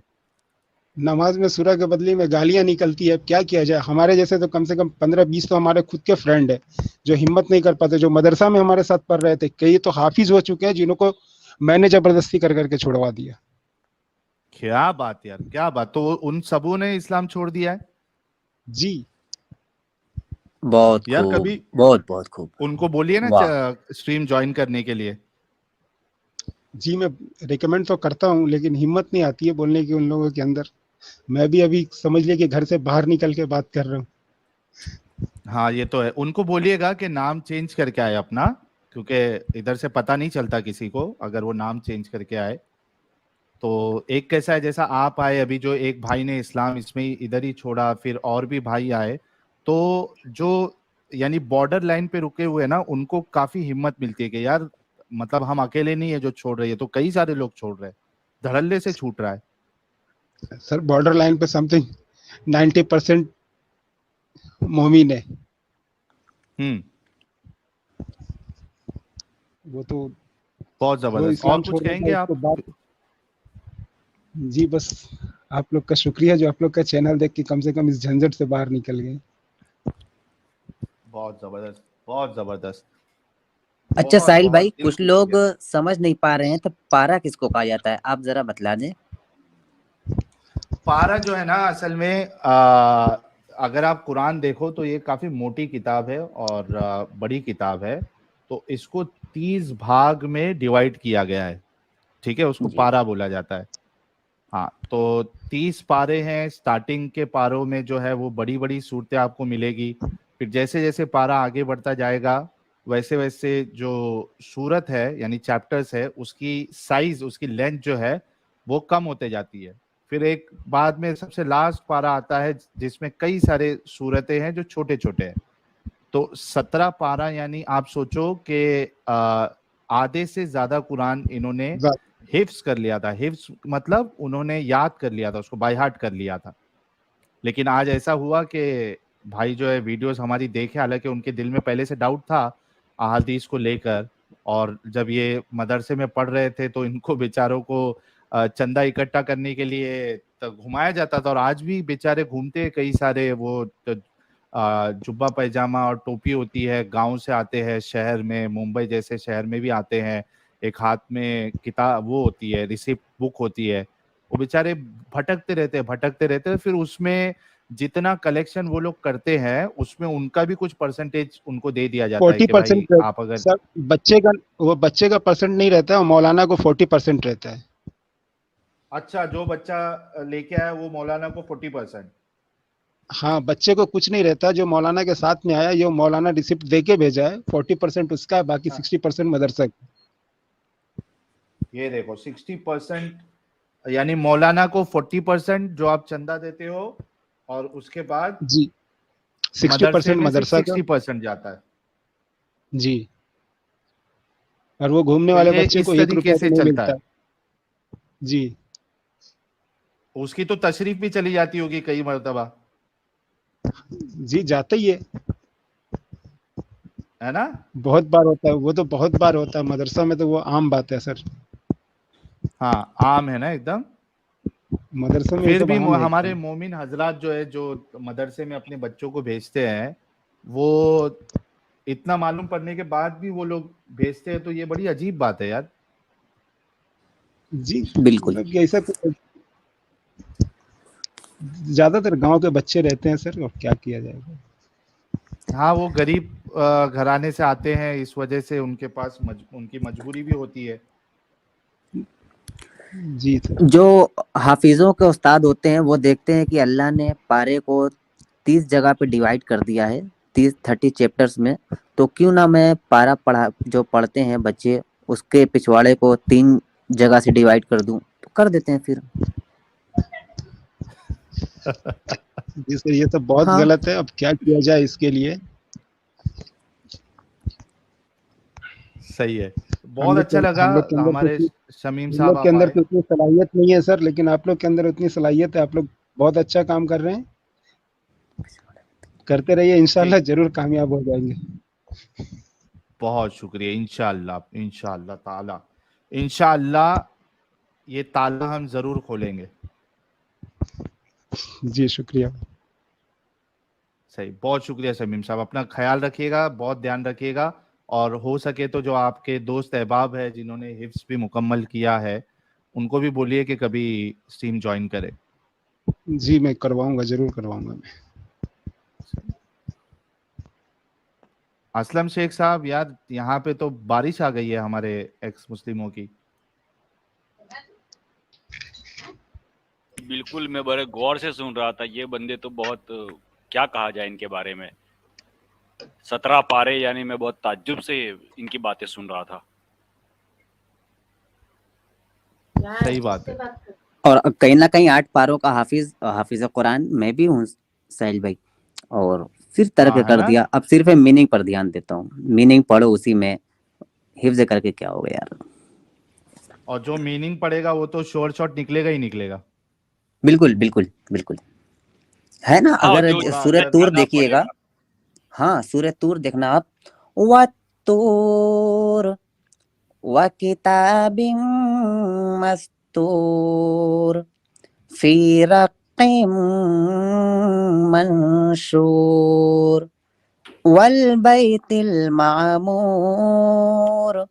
नमाज में सूरह के बदले में गालियां निकलती है, क्या किया जाए। हमारे जैसे तो कम से कम 15-20 तो हमारे खुद के फ्रेंड है जो हिम्मत नहीं कर पाते, जो मदरसा में हमारे साथ पढ़ रहे थे। कई तो हाफिज हो चुके हैं जिनको मैंने जबरदस्ती कर करके छुड़वा दिया। क्या बात यार, क्या बात। तो उन सबों ने इस्लाम छोड़ दिया है? जी बहुत यार खूब, कभी बहुत खूब। उनको बोलिए ना स्ट्रीम ज्वाइन करने के लिए। जी मैं रिकमेंड तो करता हूँ, लेकिन हिम्मत नहीं आती है बोलने की उन लोगों के अंदर। मैं भी अभी समझ लिया कि घर से बाहर निकल के बात कर रहा हूँ। हाँ ये तो है, उनको बोलिएगा कि नाम चेंज करके आए अपना, क्योंकि इधर से पता नहीं चलता किसी को अगर वो नाम चेंज करके आए। तो एक कैसा है, जैसा आप आए अभी, जो एक भाई ने इस्लाम इसमें इधर ही छोड़ा, फिर और भी भाई आए, तो जो यानी बॉर्डर लाइन पे रुके हुए ना, उनको काफी हिम्मत मिलती है कि यार मतलब हम अकेले नहीं है जो छोड़ रहे हैं, तो कई सारे लोग छोड़ रहे हैं, धड़ल्ले से छूट रहा है। सर बॉर्डर लाइन पे समथिंग 90% मोमिन है। वो तो बहुत वो जबरदस्त। इस्लाम और कुछ छोड़ कहेंगे देता आप? उसके बाद। जी बस आप लोग का शुक्रिया जो आप लोग का चैनल देख के कम से कम इस झंझट से बाहर निकल गए। बहुत जबरदस्त, बहुत जबरदस्त। अच्छा बहुत साहिल बहुत भाई, दिल कुछ खुश हो लोग गया। समझ नहीं पा रहे हैं तो पारा किसको कहा जाता है, आप जरा बतला दें। पारा जो है ना, असल में अगर आप कुरान देखो तो ये काफी मोटी किताब है और बड़ी किताब है। तो इसको 30 भाग में डिवाइड किया गया है, ठीक है, उसको जी पारा बोला जाता है। हाँ, तो 30 पारे हैं। स्टार्टिंग के पारों में जो है वो बड़ी बड़ी सूरतें आपको मिलेगी। फिर जैसे जैसे पारा आगे बढ़ता जाएगा वैसे वैसे जो सूरत है यानी चैप्टर्स है उसकी साइज, उसकी लेंथ जो है वो कम होते जाती है। फिर एक बाद में सबसे लास्ट पारा आता है जिसमें कई सारे सूरतें हैं जो छोटे छोटे हैं। तो 17 पारा यानी आप सोचो कि आधे से ज्यादा कुरान इन्होंने हिफ्स कर लिया था। हिफ्स मतलब उन्होंने याद कर लिया था, उसको बाय हार्ट कर लिया था। लेकिन आज ऐसा हुआ कि भाई जो है वीडियोस हमारी देखे, हालांकि उनके दिल में पहले से डाउट था अहादीस को लेकर, और जब ये मदरसे में पढ़ रहे थे तो इनको बेचारों को चंदा इकट्ठा करने के लिए तो घुमाया जाता था। और आज भी बेचारे घूमते हैं कई सारे, वो जुब्बा पैजामा और टोपी होती है, गांव से आते हैं शहर में, मुंबई जैसे शहर में भी आते हैं, एक हाथ में किताब वो होती है, रिसिप्ट बुक होती है। वो बेचारे भटकते रहते हैं। फिर उसमें जितना कलेक्शन वो लोग करते हैं उसमें उनका भी कुछ परसेंटेज उनको दे दिया जाता है कि भाई 40% आप अगर। सर बच्चे का परसेंट नहीं रहता है, मौलाना को 40% रहता है। अच्छा, जो बच्चा लेके आया वो मौलाना को 40%? हाँ, बच्चे को कुछ नहीं रहता, जो मौलाना के साथ में आया ये मौलाना रिसिप्ट दे के भेजा है, 40% उसका है, बाकी 60% मदरसा का। ये देखो 60%, यानी मौलाना को 40% जो आप चंदा देते हो, और उसके बाद जी मदरसे 60% में सिर्फ मदरसा का। 60% जाता है। जी, और वो घूमने तो वाले ये बच्चे को इस 1 तरीके रुपया से तो नहीं चलता मिलता। है। जी उसकी तो तशरीफ भी चली जाती होगी कई मर्तबा, जी, जाता ही है ना? बहुत बार होता है, वो तो बहुत बार होता है मदरसा में, तो वो आम बात है सर। हाँ, आम है ना एकदम। मदरसा में ये फिर सब भी आम है हमारे एकदम। मोमिन हजरात जो है, जो मदरसे में अपने बच्चों को भेजते हैं, वो इतना मालूम पड़ने के बाद भी वो लोग भेजते हैं, तो ये बड़ी अजीब बात है यार। जी बिल्कुल। मतलब ऐसा ज्यादातर गांव के बच्चे रहते हैं सर, और क्या किया जाएगा। हाँ, वो गरीब घराने से आते हैं, इस वजह से उनके पास उनकी मजबूरी भी होती है। जी सर। जो हाफिजों के उस्ताद होते हैं वो देखते हैं कि अल्लाह ने पारे को 30 जगह पे डिवाइड कर दिया है, 30 चैप्टर्स में, तो क्यों ना मैं पारा पढ़ा जो पढ़ते हैं बच्चे उसके पिछवाड़े को 3 जगह से डिवाइड कर दूं, तो कर देते हैं फिर। जी सर, ये तो बहुत हाँ गलत है, अब क्या किया जाए इसके लिए। सही है। बहुत अच्छा लगा हम लोग के अंदर हमारे तो शमीम हम साहब लोग के आप अंदर आए। तो उतनी सलाहियत नहीं है सर, लेकिन आप लोग के अंदर उतनी सलाहियत है, आप लोग बहुत अच्छा काम कर रहे हैं, करते रहिए, इंशाल्लाह जी, जरूर कामयाब हो जाएंगे। बहुत शुक्रिया। इंशाअल्लाह, इंशाअल्लाह ताला, इंशाअल्लाह ये ताला हम जरूर खोलेंगे। जी शुक्रिया। सही, बहुत शुक्रिया शमीम साहब। अपना ख्याल रखिएगा, बहुत ध्यान रखिएगा। और हो सके तो जो आपके दोस्त अहबाब है जिन्होंने हिफ्स भी मुकम्मल किया है, उनको भी बोलिए कि कभी स्ट्रीम ज्वाइन करे। जी मैं करवाऊंगा, जरूर करवाऊंगा मैं। असलम शेख साहब, यार यहाँ पे तो बारिश आ गई है हमारे एक्स मुस्लिमों की। बिल्कुल, मैं बड़े गौर से सुन रहा था। ये बंदे तो बहुत क्या कहा जाए इनके बारे में। 17 पारे, यानी मैं बहुत ताज्जुब से इनकी बातें सुन रहा था। सही बात है। और कहीं ना कहीं 8 पारों का हाफिज कुरान मैं भी हूँ साहिल भाई, और फिर तर्क हाँ, है कर ना? दिया, अब सिर्फ मीनिंग पर ध्यान देता हूँ। मीनिंग पढ़ो, उसी में हिफ्ज करके क्या होगा यार। और जो मीनिंग पड़ेगा वो तो शोर शॉट निकलेगा ही निकलेगा। बिल्कुल बिल्कुल बिल्कुल है ना। हाँ अगर जो सूर्य ज्यादा तूर देखिएगा, पढ़ेगा हाँ सूर्य तूर देखना आप, वत्तूर व किताबिम मस्तूर फी रक्किम मंशूर वल बैतिल मामूर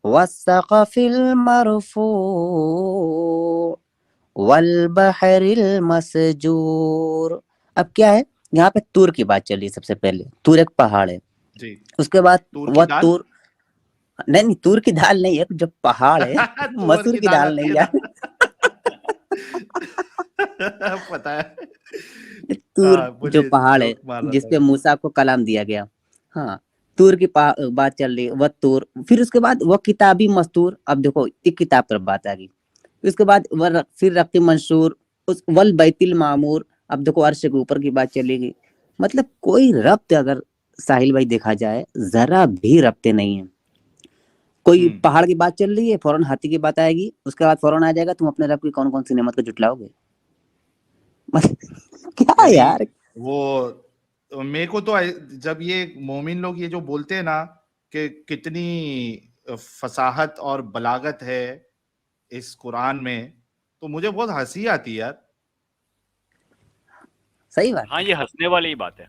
वस्सक़फिल मरफू वल बहरिल मसजूर। अब क्या है, यहाँ पे तूर की बात चल रही है। सबसे पहले तूर एक पहाड़ है, जी। उसके बाद तूर की वह दाल तूर, नहीं तूर की दाल नहीं है, जो पहाड़ है तुअर मसूर की की दाल दाल आती नहीं है यार। ना। पता है। तूर हाँ, जो बोलिए, पहाड़ है जोक मार रहा था जिसपे मैं। मूसा को कलाम दिया गया, हाँ तूर की बात चल रही है, वह तूर। फिर उसके बाद वह किताबी मस्तूर। अब देखो एक किताब पर बात आ गई। उसके बाद फिर रक्ति मंशूर, उस वल बैतिल मामूर। अब देखो अर्श के ऊपर की बात चलेगी। मतलब कोई रब्त अगर साहिल भाई देखा जाए, जरा भी रब्ते नहीं है। कोई पहाड़ की बात चल रही है, फौरन हाथी की बात आएगी, उसके बाद फौरन आ जाएगा तुम अपने रब की कौन कौन सी नेमत को जुटलाओगे। क्या यानी यार। वो मेरे को तो जब ये मोमिन लोग ये जो बोलते हैं ना कि कितनी फसाहत और बलागत है इस कुरान में, तो मुझे बहुत हंसी आती है यार। सही बात। हाँ ये हंसने वाली ही बात है।